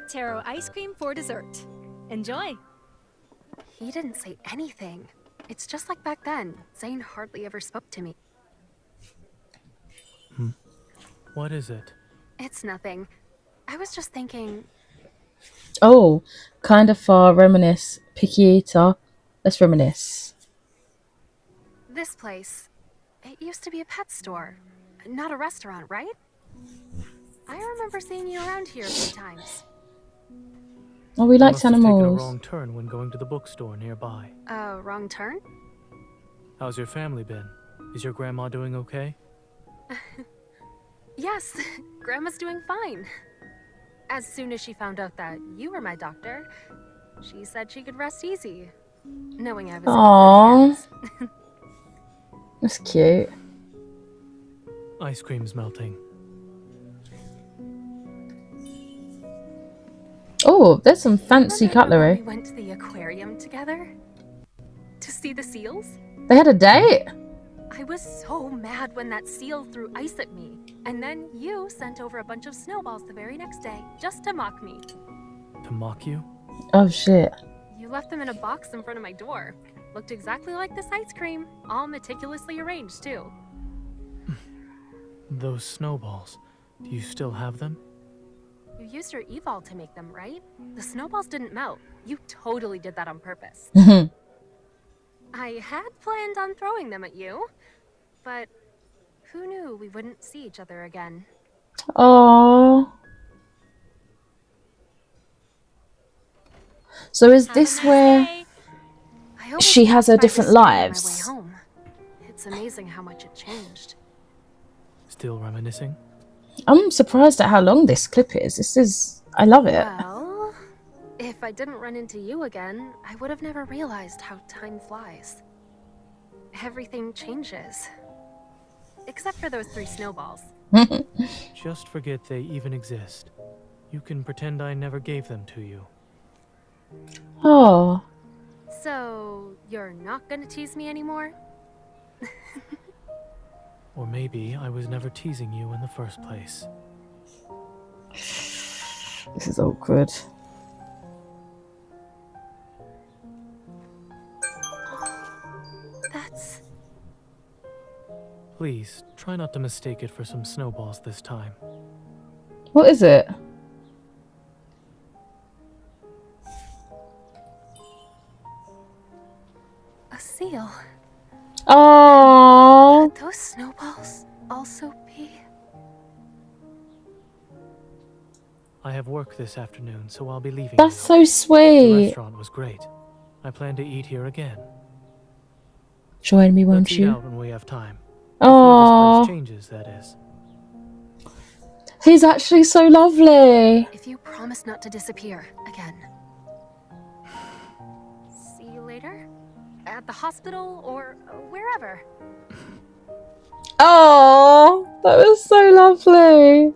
Taro ice cream for dessert. Enjoy. He didn't say anything. It's just like back then. Zayne hardly ever spoke to me. What is it? It's nothing. I was just thinking, Oh, kind of far. Reminisce. Picky eater. Let's reminisce. this place, it used to be a pet store, not a restaurant, right? I remember seeing you around here a few times. Oh, we You liked must have taken a animals. wrong turn when going to the bookstore nearby. Wrong turn? How's your family been? Is your grandma doing okay? Yes, Grandma's doing fine. As soon as she found out that you were my doctor, she said she could rest easy, knowing I was in good Aww. hands. That's cute. Ice cream's melting. Oh, there's some fancy Remember when cutlery. we went to the aquarium together? To see the seals? They had a date? I was so mad when that seal threw ice at me. And then you sent over a bunch of snowballs the very next day, just to mock me. To mock you? Oh, shit. You left them in a box in front of my door. Looked exactly like this ice cream, all meticulously arranged, too. Those snowballs. Do you still have them? You used your evol to make them, right? The snowballs didn't melt. You totally did that on purpose. I had planned on throwing them at you, but who knew we wouldn't see each other again? Oh. So is Have a this nice where day. I always she has her pass by this different store on my way lives? home. It's amazing how much it changed. Still reminiscing? I'm surprised at how long this clip is. This is... I love it. Well, if I didn't run into you again, I would have never realized how time flies. Everything changes. Except for those 3 snowballs. Just forget they even exist. You can pretend I never gave them to you. Oh. So, you're not gonna tease me anymore? Or maybe I was never teasing you in the first place. This is awkward. That's... Please, try not to mistake it for some snowballs this time. What is it? a seal. Oh. Those snowballs... also be? I have work this afternoon, so I'll be leaving That's now. so The sweet. restaurant was great. I plan to eat here again. Join me, Let's won't eat you? out when we have time. Before this Oh, place changes, that is. he's actually so lovely. If you promise not to disappear again. See you later? At the hospital or wherever. Oh, that was so lovely.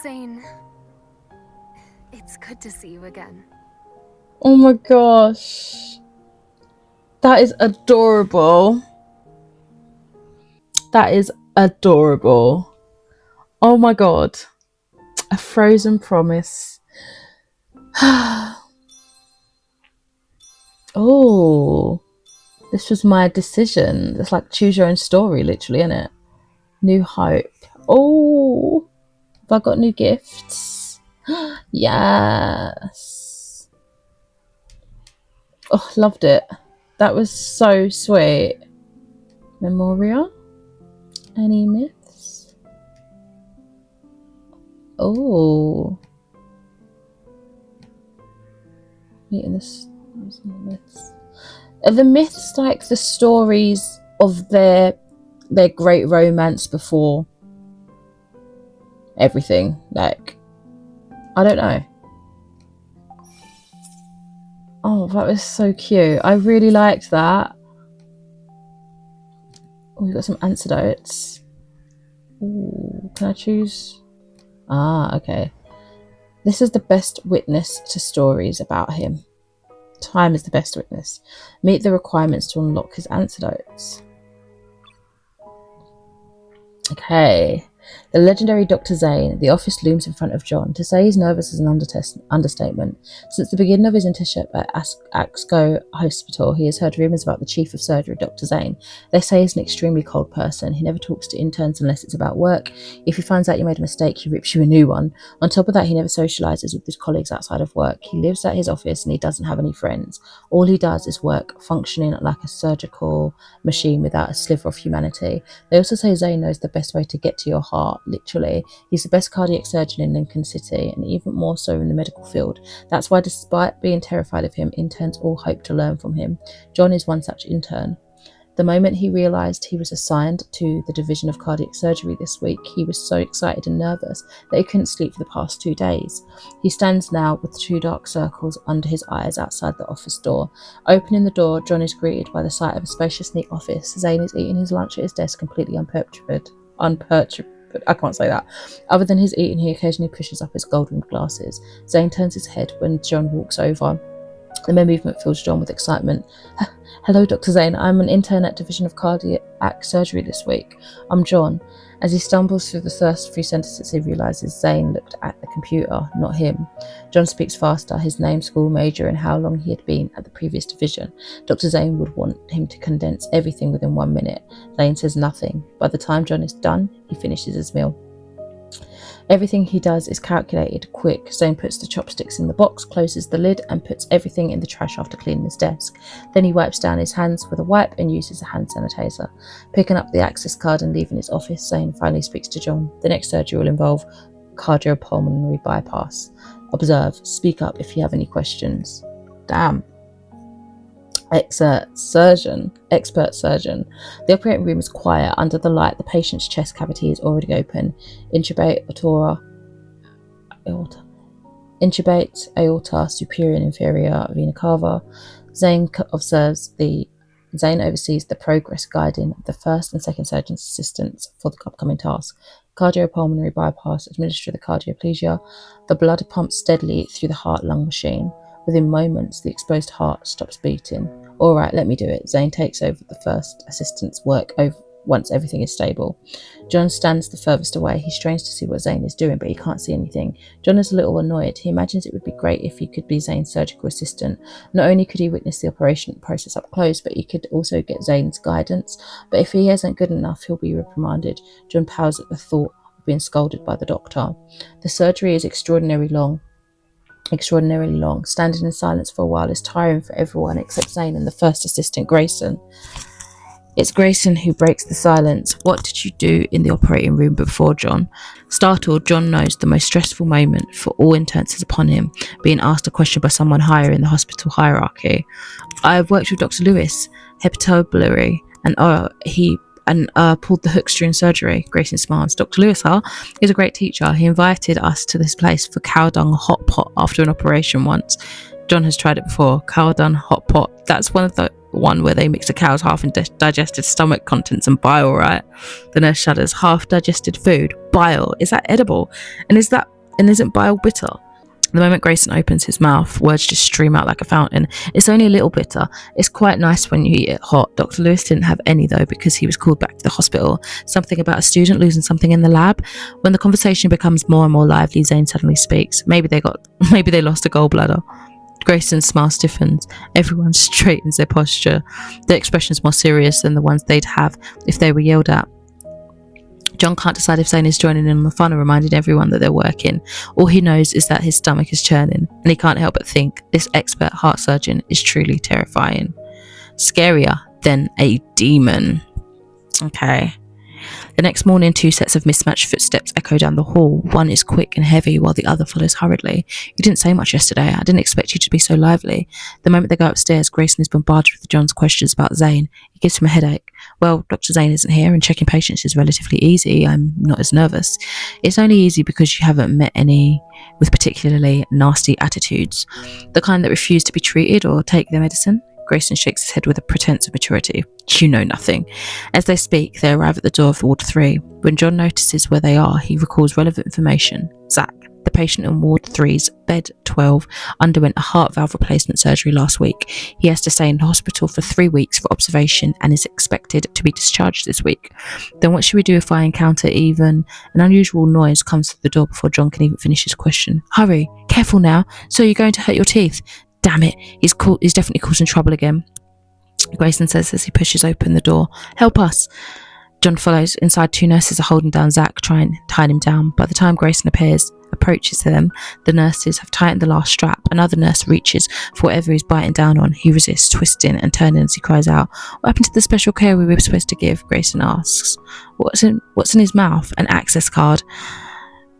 Zayne, it's good to see you again. Oh my gosh. That is adorable. That is adorable. Oh my god. A frozen promise. Oh, this was my decision. It's like choose your own story, literally, isn't it? New hope. Oh, have I got new gifts? Yes. Oh, loved it. That was so sweet. Memoria? Any myths? Oh. Meeting the myths. Are the myths like the stories of their great romance before everything? Like, I don't know. Oh, that was so cute. I really liked that. Oh, we've got some antidotes. Ooh, can I choose? Ah, okay. This is the best witness to stories about him. Time is the best witness. Meet the requirements to unlock his antidotes. Okay. The legendary Dr. Zayne. The office looms in front of John. To say he's nervous is an understatement. Since the beginning of his internship at Axco Hospital, he has heard rumours about the chief of surgery, Dr. Zayne. They say he's an extremely cold person. He never talks to interns unless it's about work. If he finds out you made a mistake, he rips you a new one. On top of that, he never socialises with his colleagues outside of work. He lives at his office and he doesn't have any friends. All he does is work, functioning like a surgical machine without a sliver of humanity. They also say Zayne knows the best way to get to your heart, literally. He's the best cardiac surgeon in Lincoln City, and even more so in the medical field. That's why, despite being terrified of him, interns all hope to learn from him. John is one such intern. The moment he realised he was assigned to the division of cardiac surgery this week, he was so excited and nervous that he couldn't sleep for the past 2 days. He stands now with 2 dark circles under his eyes outside the office door. Opening the door, John is greeted by the sight of a spacious, neat office. Zayne is eating his lunch at his desk, completely unperturbed. I can't say that. Other than his eating, he occasionally pushes up his gold-rimmed glasses. Zayne turns his head when John walks over. The mere movement fills John with excitement. Hello, Dr. Zayne. I'm an intern at Division of Cardiac Surgery this week. I'm John. As he stumbles through the first few sentences, he realises Zayne looked at the computer, not him. John speaks faster, his name, school major, and how long he had been at the previous division. Dr. Zayne would want him to condense everything within 1 minute. Zayne says nothing. By the time John is done, he finishes his meal. Everything he does is calculated, quick. Zayne puts the chopsticks in the box, closes the lid, and puts everything in the trash after cleaning his desk. Then he wipes down his hands with a wipe and uses a hand sanitizer. Picking up the access card and leaving his office, Zayne finally speaks to John. The next surgery will involve cardiopulmonary bypass. Observe. Speak up if you have any questions. Damn. Expert surgeon. The operating room is quiet. Under the light, the patient's chest cavity is already open. Intubate aorta, superior and inferior vena cava. Zayne oversees the progress guiding the first and second surgeon's assistants for the upcoming task. Cardiopulmonary bypass. Administer the cardioplegia. The blood pumps steadily through the heart-lung machine. Within moments, the exposed heart stops beating. All right, let me do it. Zayne takes over the first assistant's work once everything is stable. John stands the furthest away. He strains to see what Zayne is doing, but he can't see anything. John is a little annoyed. He imagines it would be great if he could be Zayne's surgical assistant. Not only could he witness the operation process up close, but he could also get Zayne's guidance. But if he isn't good enough, he'll be reprimanded. John pals at the thought of being scolded by the doctor. The surgery is extraordinarily long. Standing in silence for a while is tiring for everyone except Zayne and the first assistant, Grayson. It's Grayson who breaks the silence. What did you do in the operating room before, John? Startled, John knows the most stressful moment for all interns is upon him, being asked a question by someone higher in the hospital hierarchy. I've worked with Dr. Lewis, hepatobiliary, and he pulled the hooks during surgery. Grayson smiles. Dr. Lewis, huh? He's a great teacher. He invited us to this place for cow dung hot pot after an operation once. John has tried it before. Cow dung hot pot. That's one where they mix a cow's half digested stomach contents and bile, right? The nurse shudders. Half digested food. Bile. Is that edible? And isn't bile bitter? The moment Grayson opens his mouth, words just stream out like a fountain. It's only a little bitter. It's quite nice when you eat it hot. Dr. Lewis didn't have any though because he was called back to the hospital. Something about a student losing something in the lab. When the conversation becomes more and more lively, Zayne suddenly speaks. Maybe they lost a gallbladder. Grayson's smile stiffens. Everyone straightens their posture. Their expression's more serious than the ones they'd have if they were yelled at. John can't decide if Zayne is joining in on the fun or reminding everyone that they're working. All he knows is that his stomach is churning, and he can't help but think this expert heart surgeon is truly terrifying. Scarier than a demon. Okay. The next morning, 2 sets of mismatched footsteps echo down the hall. One is quick and heavy, while the other follows hurriedly. You didn't say much yesterday. I didn't expect you to be so lively. The moment they go upstairs, Grayson is bombarded with John's questions about Zayne. It gives him a headache. Well, Dr. Zayne isn't here, and checking patients is relatively easy. I'm not as nervous. It's only easy because you haven't met any with particularly nasty attitudes. The kind that refuse to be treated or take their medicine. Grayson shakes his head with a pretense of maturity. You know nothing. As they speak, they arrive at the door of Ward 3. When John notices where they are, he recalls relevant information. Zach, the patient in Ward 3's bed 12, underwent a heart valve replacement surgery last week. He has to stay in the hospital for 3 weeks for observation and is expected to be discharged this week. Then what should we do if I encounter even an unusual noise comes through the door before John can even finish his question? Hurry, careful now, so you're going to hurt your teeth. Damn it, he's definitely causing trouble again. Grayson says as he pushes open the door. Help us. John follows. Inside, 2 nurses are holding down Zach, trying to tie him down. By the time Grayson approaches them, the nurses have tightened the last strap. Another nurse reaches for whatever he's biting down on. He resists, twisting and turning as he cries out. What happened to the special care we were supposed to give? Grayson asks. What's in his mouth? An access card.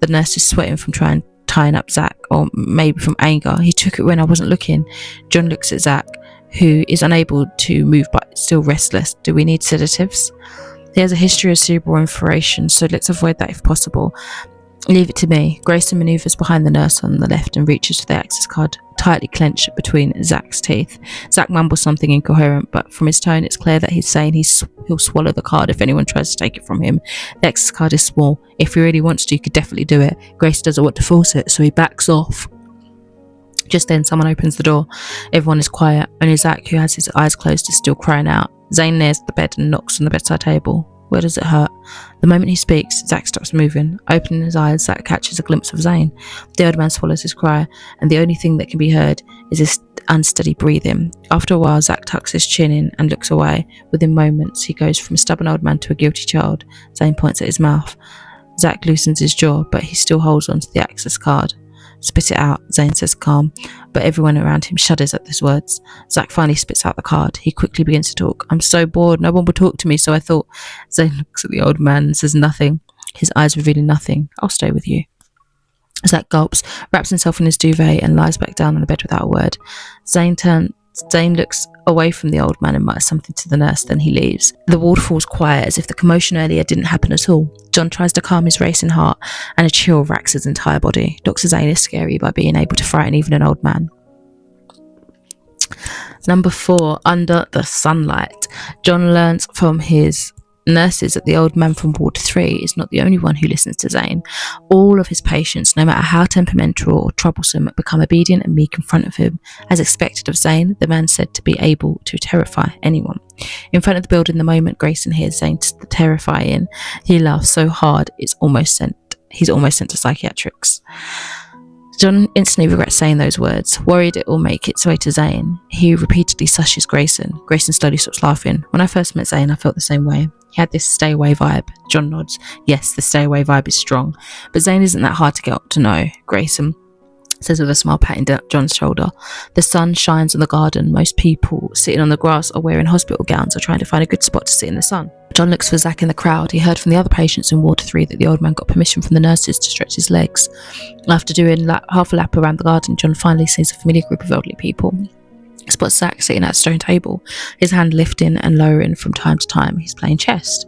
The nurse is sweating from tying up Zach, or maybe from anger. He took it when I wasn't looking. John looks at Zach, who is unable to move but still restless. Do we need sedatives? He has a history of cerebral infiltration, so let's avoid that if possible. Leave it to me. Grayson maneuvers behind the nurse on the left and reaches for the access card, tightly clenched between Zach's teeth. Zach mumbles something incoherent, but from his tone it's clear that he's saying he'll swallow the card if anyone tries to take it from him. The access card is small. If he really wants to, he could definitely do it. Grayson doesn't want to force it, so he backs off. Just then, someone opens the door. Everyone is quiet. Only Zach, who has his eyes closed, is still crying out. Zayne nears the bed and knocks on the bedside table. Where does it hurt? The moment he speaks, Zach stops moving. Opening his eyes, Zach catches a glimpse of Zayne. The old man swallows his cry, and the only thing that can be heard is his unsteady breathing. After a while, Zach tucks his chin in and looks away. Within moments, he goes from a stubborn old man to a guilty child. Zayne points at his mouth. Zach loosens his jaw, but he still holds onto the access card. Spit it out, Zayne says calm, but everyone around him shudders at these words. Zach finally spits out the card. He quickly begins to talk. I'm so bored, no one will talk to me, so I thought. Zayne looks at the old man and says nothing, his eyes revealing nothing. I'll stay with you. Zach gulps, wraps himself in his duvet and lies back down on the bed without a word. Zayne looks away from the old man and mutters something to the nurse, then he leaves. The ward falls quiet as if the commotion earlier didn't happen at all. John tries to calm his racing heart and a chill racks his entire body. Dr. Zayne is scary by being able to frighten even an old man. Number 4, Under the Sunlight. John learns from his nurses that the old man from Ward 3 is not the only one who listens to Zayne. All of his patients, no matter how temperamental or troublesome, become obedient and meek in front of him. As expected of Zayne, the man said to be able to terrify anyone. In front of the building, the moment Grayson hears Zayne terrifying, he laughs so hard he's almost sent to psychiatrics. John instantly regrets saying those words. Worried it will make its way to Zayne, he repeatedly sushes Grayson. Grayson slowly stops laughing. When I first met Zayne, I felt the same way. He had this stay away vibe. John nods. Yes, the stay away vibe is strong. But Zayne isn't that hard to get to know. Grayson. says with a smile, patting John's shoulder. The sun shines on the garden. Most people sitting on the grass are wearing hospital gowns or trying to find a good spot to sit in the sun. John looks for Zach in the crowd. He heard from the other patients in Ward 3 that the old man got permission from the nurses to stretch his legs. After doing half a lap around the garden, John finally sees a familiar group of elderly people. He spots Zach sitting at a stone table, his hand lifting and lowering from time to time. He's playing chess.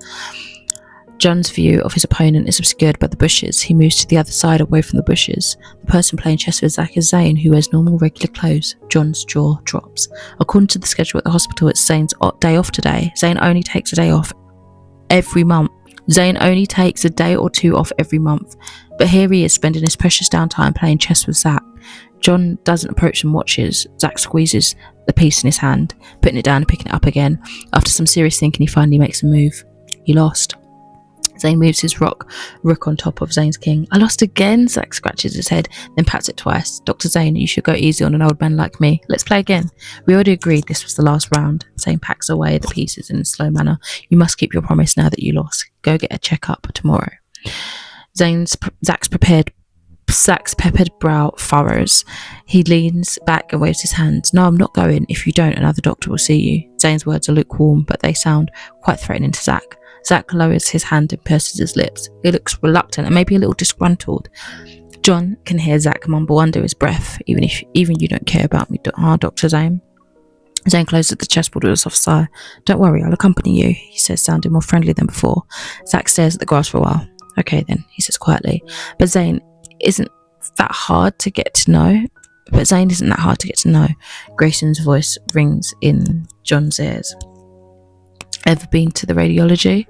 John's view of his opponent is obscured by the bushes. He moves to the other side, away from the bushes. The person playing chess with Zach is Zayne, who wears normal, regular clothes. John's jaw drops. According to the schedule at the hospital, it's Zayne's day off today. Zayne only takes a day off every month. Zayne only takes a day or two off every month. But here he is, spending his precious downtime playing chess with Zach. John doesn't approach and watches. Zach squeezes the piece in his hand, putting it down and picking it up again. After some serious thinking, he finally makes a move. He lost. Zayne moves his rook on top of Zayne's king. I lost again. Zach scratches his head, then pats it twice. Dr. Zayne, you should go easy on an old man like me. Let's play again. We already agreed this was the last round. Zayne packs away the pieces in a slow manner. You must keep your promise now that you lost. Go get a checkup tomorrow. Zach's peppered brow furrows. He leans back and waves his hands. No, I'm not going. If you don't, another doctor will see you. Zayne's words are lukewarm, but they sound quite threatening to Zach. Zach lowers his hand and purses his lips. He looks reluctant and maybe a little disgruntled. John can hear Zach mumble under his breath, even you don't care about me, Dr. Zayne. Zayne closes the chessboard with a soft sigh. Don't worry, I'll accompany you, he says, sounding more friendly than before. Zach stares at the grass for a while. Okay then, he says quietly. But Zayne isn't that hard to get to know. Grayson's voice rings in John's ears. Ever been to the radiology?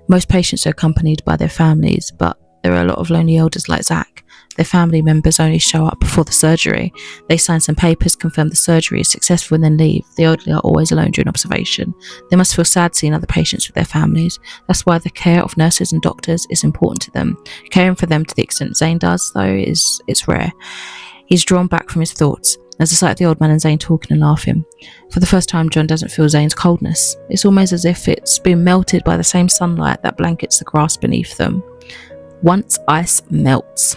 Most patients are accompanied by their families, but there are a lot of lonely elders like Zach. Their family members only show up before the surgery. They sign some papers, confirm the surgery is successful, and then leave. The elderly are always alone during observation. They must feel sad seeing other patients with their families. That's why the care of nurses and doctors is important to them. Caring for them to the extent Zayne does, though, it's rare. He's drawn back from his thoughts as the sight of the old man and Zayne talking and laughing. For the first time, John doesn't feel Zayne's coldness. It's almost as if it's been melted by the same sunlight that blankets the grass beneath them. Once ice melts.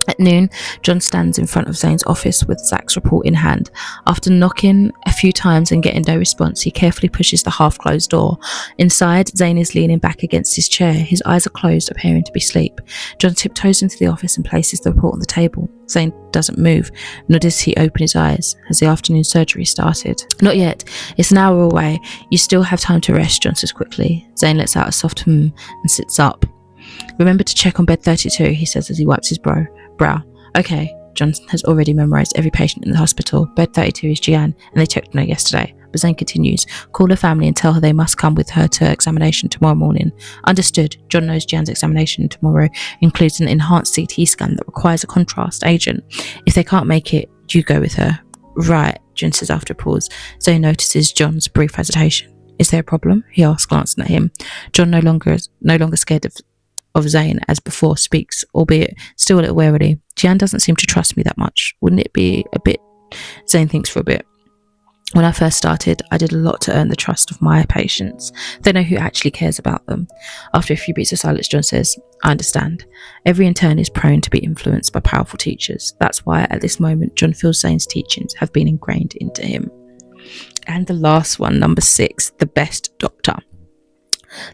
At noon, John stands in front of Zayne's office with Zach's report in hand. After knocking a few times and getting no response, he carefully pushes the half-closed door. Inside, Zayne is leaning back against his chair. His eyes are closed, appearing to be asleep. John tiptoes into the office and places the report on the table. Zayne doesn't move, nor does he open his eyes. Has the afternoon surgery started? Not yet. It's an hour away. You still have time to rest, John says quickly. Zayne lets out a soft and sits up. Remember to check on bed 32, he says as he wipes his brow. Okay, John has already memorised every patient in the hospital. Bed 32 is Jian, and they checked on her yesterday. But Zayne continues. Call her family and tell her they must come with her to examination tomorrow morning. Understood. John knows Jian's examination tomorrow includes an enhanced CT scan that requires a contrast agent. If they can't make it, you go with her. Right, John says after a pause. Zayne notices John's brief hesitation. Is there a problem? He asks, glancing at him. John, no longer scared of Zayne as before, speaks, albeit still a little warily. Jian doesn't seem to trust me that much. Wouldn't it be a bit... Zayne thinks for a bit. When I first started, I did a lot to earn the trust of my patients. They know who actually cares about them. After a few beats of silence, John says, I understand. Every intern is prone to be influenced by powerful teachers. That's why at this moment, John feels Zayne's teachings have been ingrained into him. And the last one, number 6, the best doctor.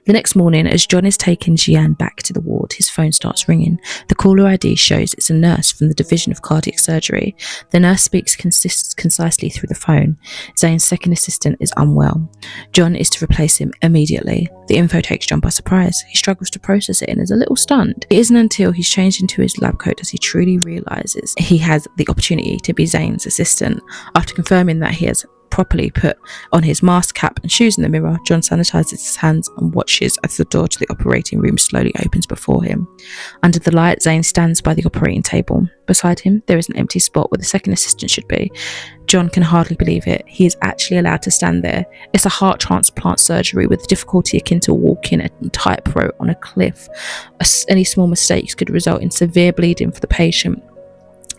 The next morning, as John is taking Jian back to the ward, his phone starts ringing. The caller ID shows it's a nurse from the Division of Cardiac Surgery. The nurse speaks concisely through the phone. Zayne's second assistant is unwell. John is to replace him immediately. The info takes John by surprise. He struggles to process it and is a little stunned. It isn't until he's changed into his lab coat does he truly realises he has the opportunity to be Zayne's assistant. After confirming that he has properly put on his mask, cap and shoes in the mirror, John sanitizes his hands and watches as the door to the operating room slowly opens before him. Under the light, Zayne stands by the operating table. Beside him, there is an empty spot where the second assistant should be. John can hardly believe it. He is actually allowed to stand there. It's a heart transplant surgery with difficulty akin to walking a tightrope on a cliff. Any small mistakes could result in severe bleeding for the patient.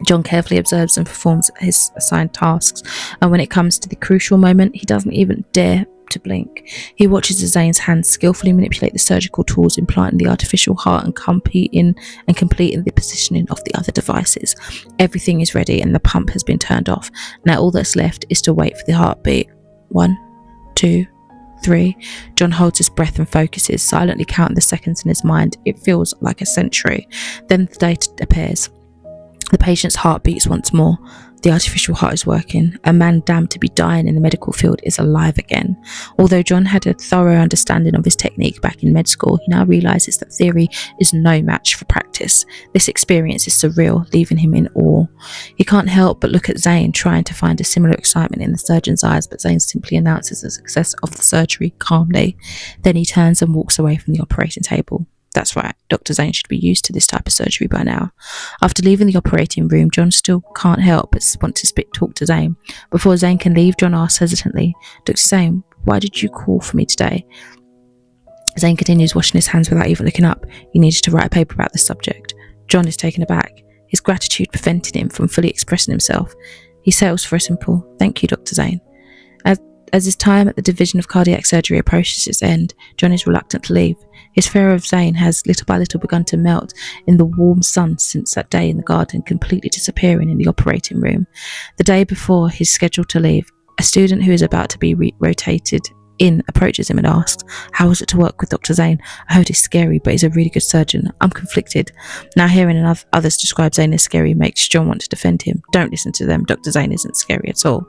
John carefully observes and performs his assigned tasks, and when it comes to the crucial moment, he doesn't even dare to blink. He watches as Zayne's hands skillfully manipulate the surgical tools, implanting the artificial heart and completing the positioning of the other devices. Everything is ready and the pump has been turned off. Now all that's left is to wait for the heartbeat. 1, 2, 3. John holds his breath and focuses, silently counting the seconds in his mind. It feels like a century. Then the data appears. The patient's heart beats once more. The artificial heart is working. A man damned to be dying in the medical field is alive again. Although John had a thorough understanding of his technique back in med school, he now realises that theory is no match for practice. This experience is surreal, leaving him in awe. He can't help but look at Zayne, trying to find a similar excitement in the surgeon's eyes, but Zayne simply announces the success of the surgery calmly. Then he turns and walks away from the operating table. That's right, Dr. Zayne should be used to this type of surgery by now. After leaving the operating room, John still can't help but want to talk to Zayne. Before Zayne can leave, John asks hesitantly, Dr. Zayne, why did you call for me today? Zayne continues washing his hands without even looking up. He needed to write a paper about the subject. John is taken aback, his gratitude preventing him from fully expressing himself. He settles for a simple, thank you, Dr. Zayne. As his time at the Division of Cardiac Surgery approaches its end, John is reluctant to leave. His fear of Zayne has little by little begun to melt in the warm sun since that day in the garden, completely disappearing in the operating room. The day before he's scheduled to leave, a student who is about to be rotated in approaches him and asks, how was it to work with Dr. Zayne? I heard he's scary, but he's a really good surgeon. I'm conflicted. Now hearing others describe Zayne as scary makes John want to defend him. Don't listen to them. Dr. Zayne isn't scary at all.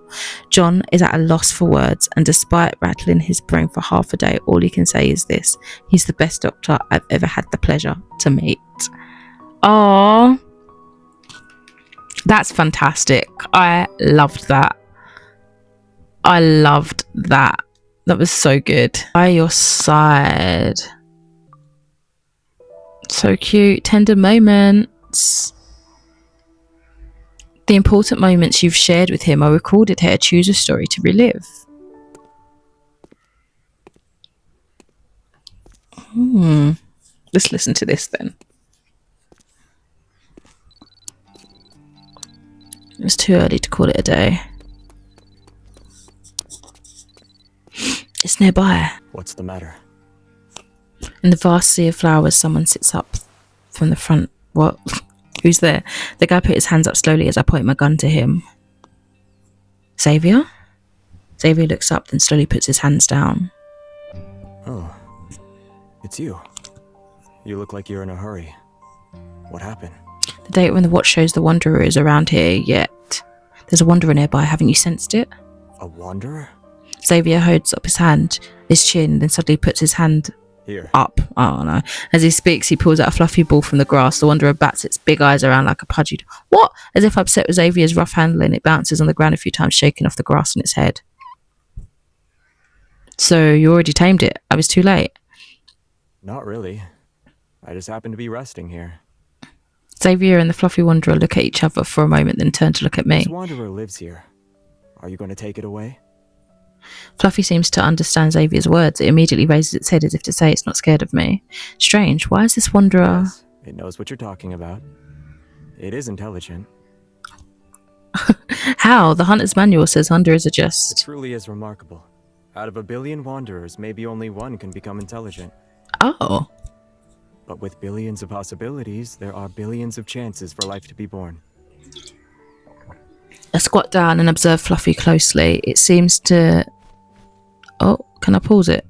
John is at a loss for words, and despite rattling his brain for half a day, all he can say is this: he's the best doctor I've ever had the pleasure to meet. Aww. That's fantastic. I loved that. That was so good. By your side. So cute. Tender moments. The important moments you've shared with him are recorded here. Choose a story to relive. Let's listen to this then. It's too early to call it a day. It's nearby. What's the matter? In the vast sea of flowers, someone sits up from the front. What? Who's there? The guy put his hands up slowly as I point my gun to him. Xavier? Xavier looks up, then slowly puts his hands down. Oh, it's you. You look like you're in a hurry. What happened? The date when the watch shows the Wanderer is around here, yet there's a Wanderer nearby. Haven't you sensed it? A Wanderer? Xavier holds up his chin, then suddenly puts his hand Here. up. Oh no. As he speaks, he pulls out a fluffy ball from the grass. The Wanderer bats its big eyes around like a pudgy. What? As if upset with Xavier's rough handling, it bounces on the ground a few times, shaking off the grass on its head. So you already tamed it. I was too late. Not really. I just happened to be resting here. Xavier and the fluffy Wanderer look at each other for a moment, then turn to look at me. This Wanderer lives here. Are you going to take it away? Fluffy seems to understand Xavier's words. It immediately raises its head as if to say it's not scared of me. Strange. Why is this Wanderer... Yes, it knows what you're talking about. It is intelligent. How? The Hunter's Manual says Wanderers are just... It truly is remarkable. Out of 1 billion Wanderers, maybe only one can become intelligent. Oh. But with billions of possibilities, there are billions of chances for life to be born. I squat down and observe Fluffy closely. It seems to... Oh, can I pause it?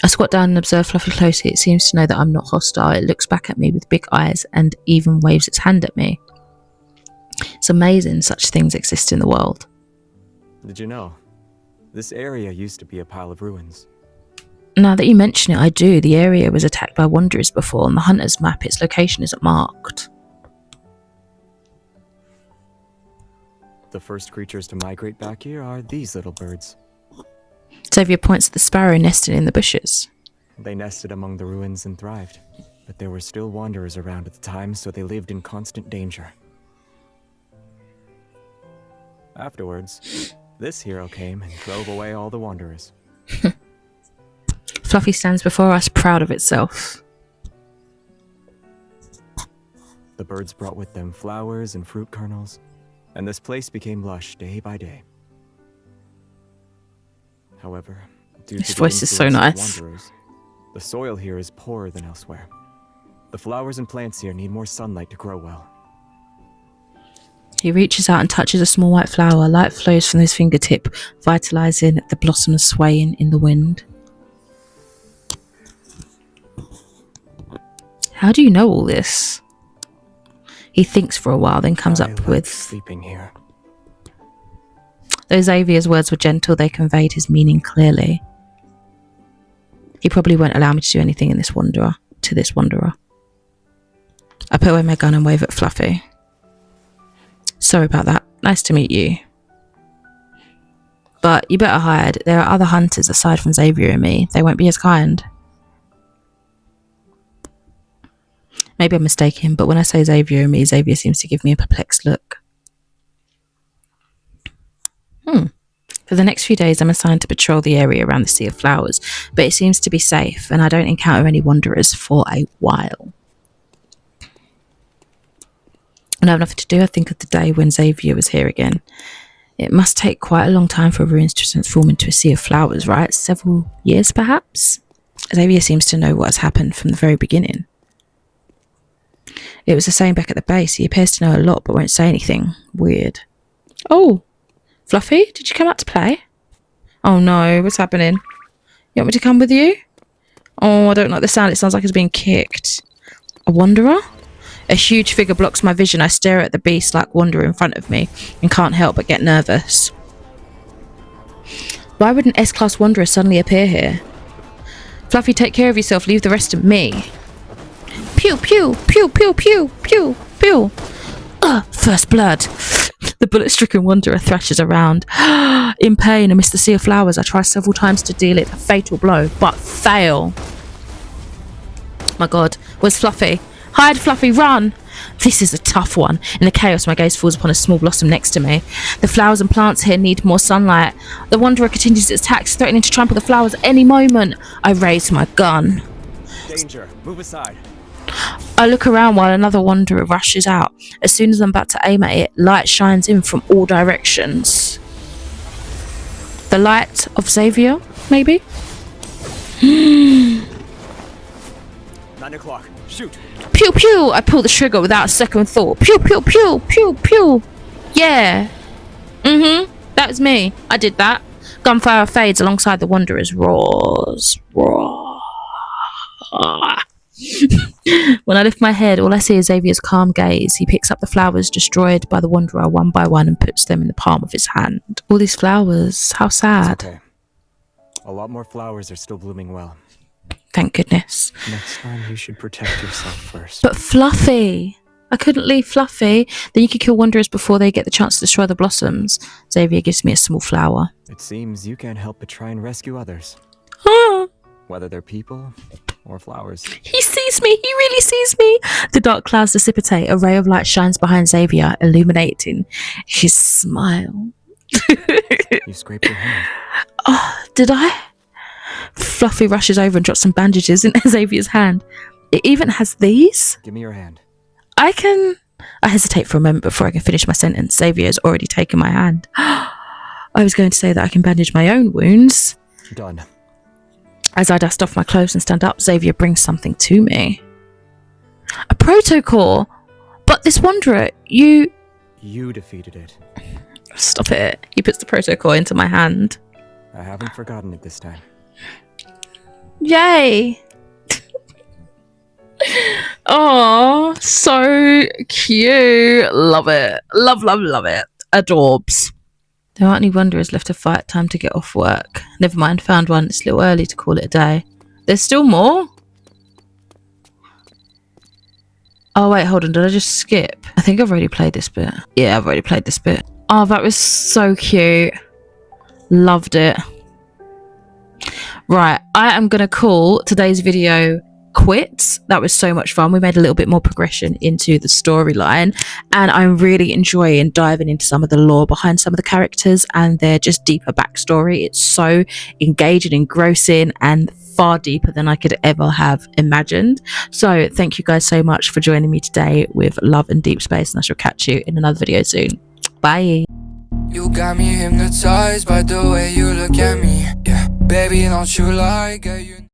I squat down and observe Fluffy closely. It seems to know that I'm not hostile. It looks back at me with big eyes and even waves its hand at me. It's amazing such things exist in the world. Did you know? This area used to be a pile of ruins. Now that you mention it, I do. The area was attacked by Wanderers before. On the Hunter's map, its location isn't marked. The first creatures to migrate back here are these little birds. Xavier points at the sparrow nested in the bushes. They nested among the ruins and thrived, but there were still Wanderers around at the time, so they lived in constant danger. Afterwards, this hero came and drove away all the Wanderers. Fluffy stands before us, proud of itself. The birds brought with them flowers and fruit kernels, and this place became lush day by day. However, Due His to the voice is so influence of nice. wanderers, the soil here is poorer than elsewhere. The flowers and plants here need more sunlight to grow well. He reaches out and touches a small white flower. Light flows from his fingertip, vitalizing the blossoms swaying in the wind. How do you know all this? He thinks for a while, then comes I up like with... sleeping here. Though Xavier's words were gentle, they conveyed his meaning clearly. He probably won't allow me to do anything to this wanderer. I put away my gun and wave at Fluffy. Sorry about that. Nice to meet you. But you better hide. There are other hunters aside from Xavier and me. They won't be as kind. Maybe I'm mistaken, but when I say Xavier and me, Xavier seems to give me a perplexed look. For the next few days, I'm assigned to patrol the area around the Sea of Flowers, but it seems to be safe, and I don't encounter any wanderers for a while. When I have nothing to do, I think of the day when Xavier was here again. It must take quite a long time for ruins to transform into a Sea of Flowers, right? Several years, perhaps? Xavier seems to know what has happened from the very beginning. It was the same back at the base. He appears to know a lot, but won't say anything. Weird. Oh, Fluffy, did you come out to play? Oh no, what's happening? You want me to come with you? Oh, I don't like the sound. It sounds like it's being kicked. A wanderer? A huge figure blocks my vision. I stare at the beast-like wanderer in front of me and can't help but get nervous. Why would an S-class wanderer suddenly appear here? Fluffy, take care of yourself. Leave the rest to me. Pew, pew, pew, pew, pew, pew, pew. First blood. The bullet-stricken wanderer thrashes around. In pain amidst the Sea of Flowers, I try several times to deal it a fatal blow, but fail. My god, where's Fluffy? Hide, Fluffy, run! This is a tough one. In the chaos, my gaze falls upon a small blossom next to me. The flowers and plants here need more sunlight. The wanderer continues its attacks, threatening to trample the flowers at any moment. I raise my gun. Danger! Move aside! I look around while another wanderer rushes out. As soon as I'm about to aim at it, light shines in from all directions. The light of Xavier, maybe? 9 o'clock. Shoot! Pew pew! I pull the trigger without a second thought. Pew pew pew pew pew! Yeah. That was me. I did that. Gunfire fades alongside the wanderer's roars. Roar. When I lift my head, all I see is Xavier's calm gaze. He picks up the flowers destroyed by the wanderer one by one and puts them in the palm of his hand. All these flowers, how sad. It's okay. A lot more flowers are still blooming well. Thank goodness. Next time you should protect yourself first. But Fluffy! I couldn't leave Fluffy. Then you could kill wanderers before they get the chance to destroy the blossoms. Xavier gives me a small flower. It seems you can't help but try and rescue others. Whether they're people or flowers. He sees me! He really sees me! The dark clouds dissipate. A ray of light shines behind Xavier, illuminating his smile. You scraped your hand. Oh, did I? Fluffy rushes over and drops some bandages in Xavier's hand. It even has these? Give me your hand. I hesitate for a moment before I can finish my sentence. Xavier has already taken my hand. I was going to say that I can bandage my own wounds. Done. As I dust off my clothes and stand up, Xavier brings something to me. A protocore! But this wanderer, you defeated it. Stop it. He puts the protocore into my hand. I haven't forgotten it this time. Yay! Oh, so cute. Love it. Love, love, love it. Adorbs. There aren't any wanderers left to fight. Time to get off work. Never mind, found one. It's a little early to call it a day. There's still more? Oh wait, hold on. Did I just skip? I think I've already played this bit. Yeah, I've already played this bit. Oh, that was so cute. Loved it. Right, I am going to call today's video quits. That was so much fun. We made a little bit more progression into the storyline, and I'm really enjoying diving into some of the lore behind some of the characters and their just deeper backstory. It's so engaging, engrossing, and far deeper than I could ever have imagined. So thank you guys so much for joining me today with Love and Deep Space, and I shall catch you in another video soon. Bye. You got me hypnotized by the way you look at me, yeah. Baby, don't you lie, girl, you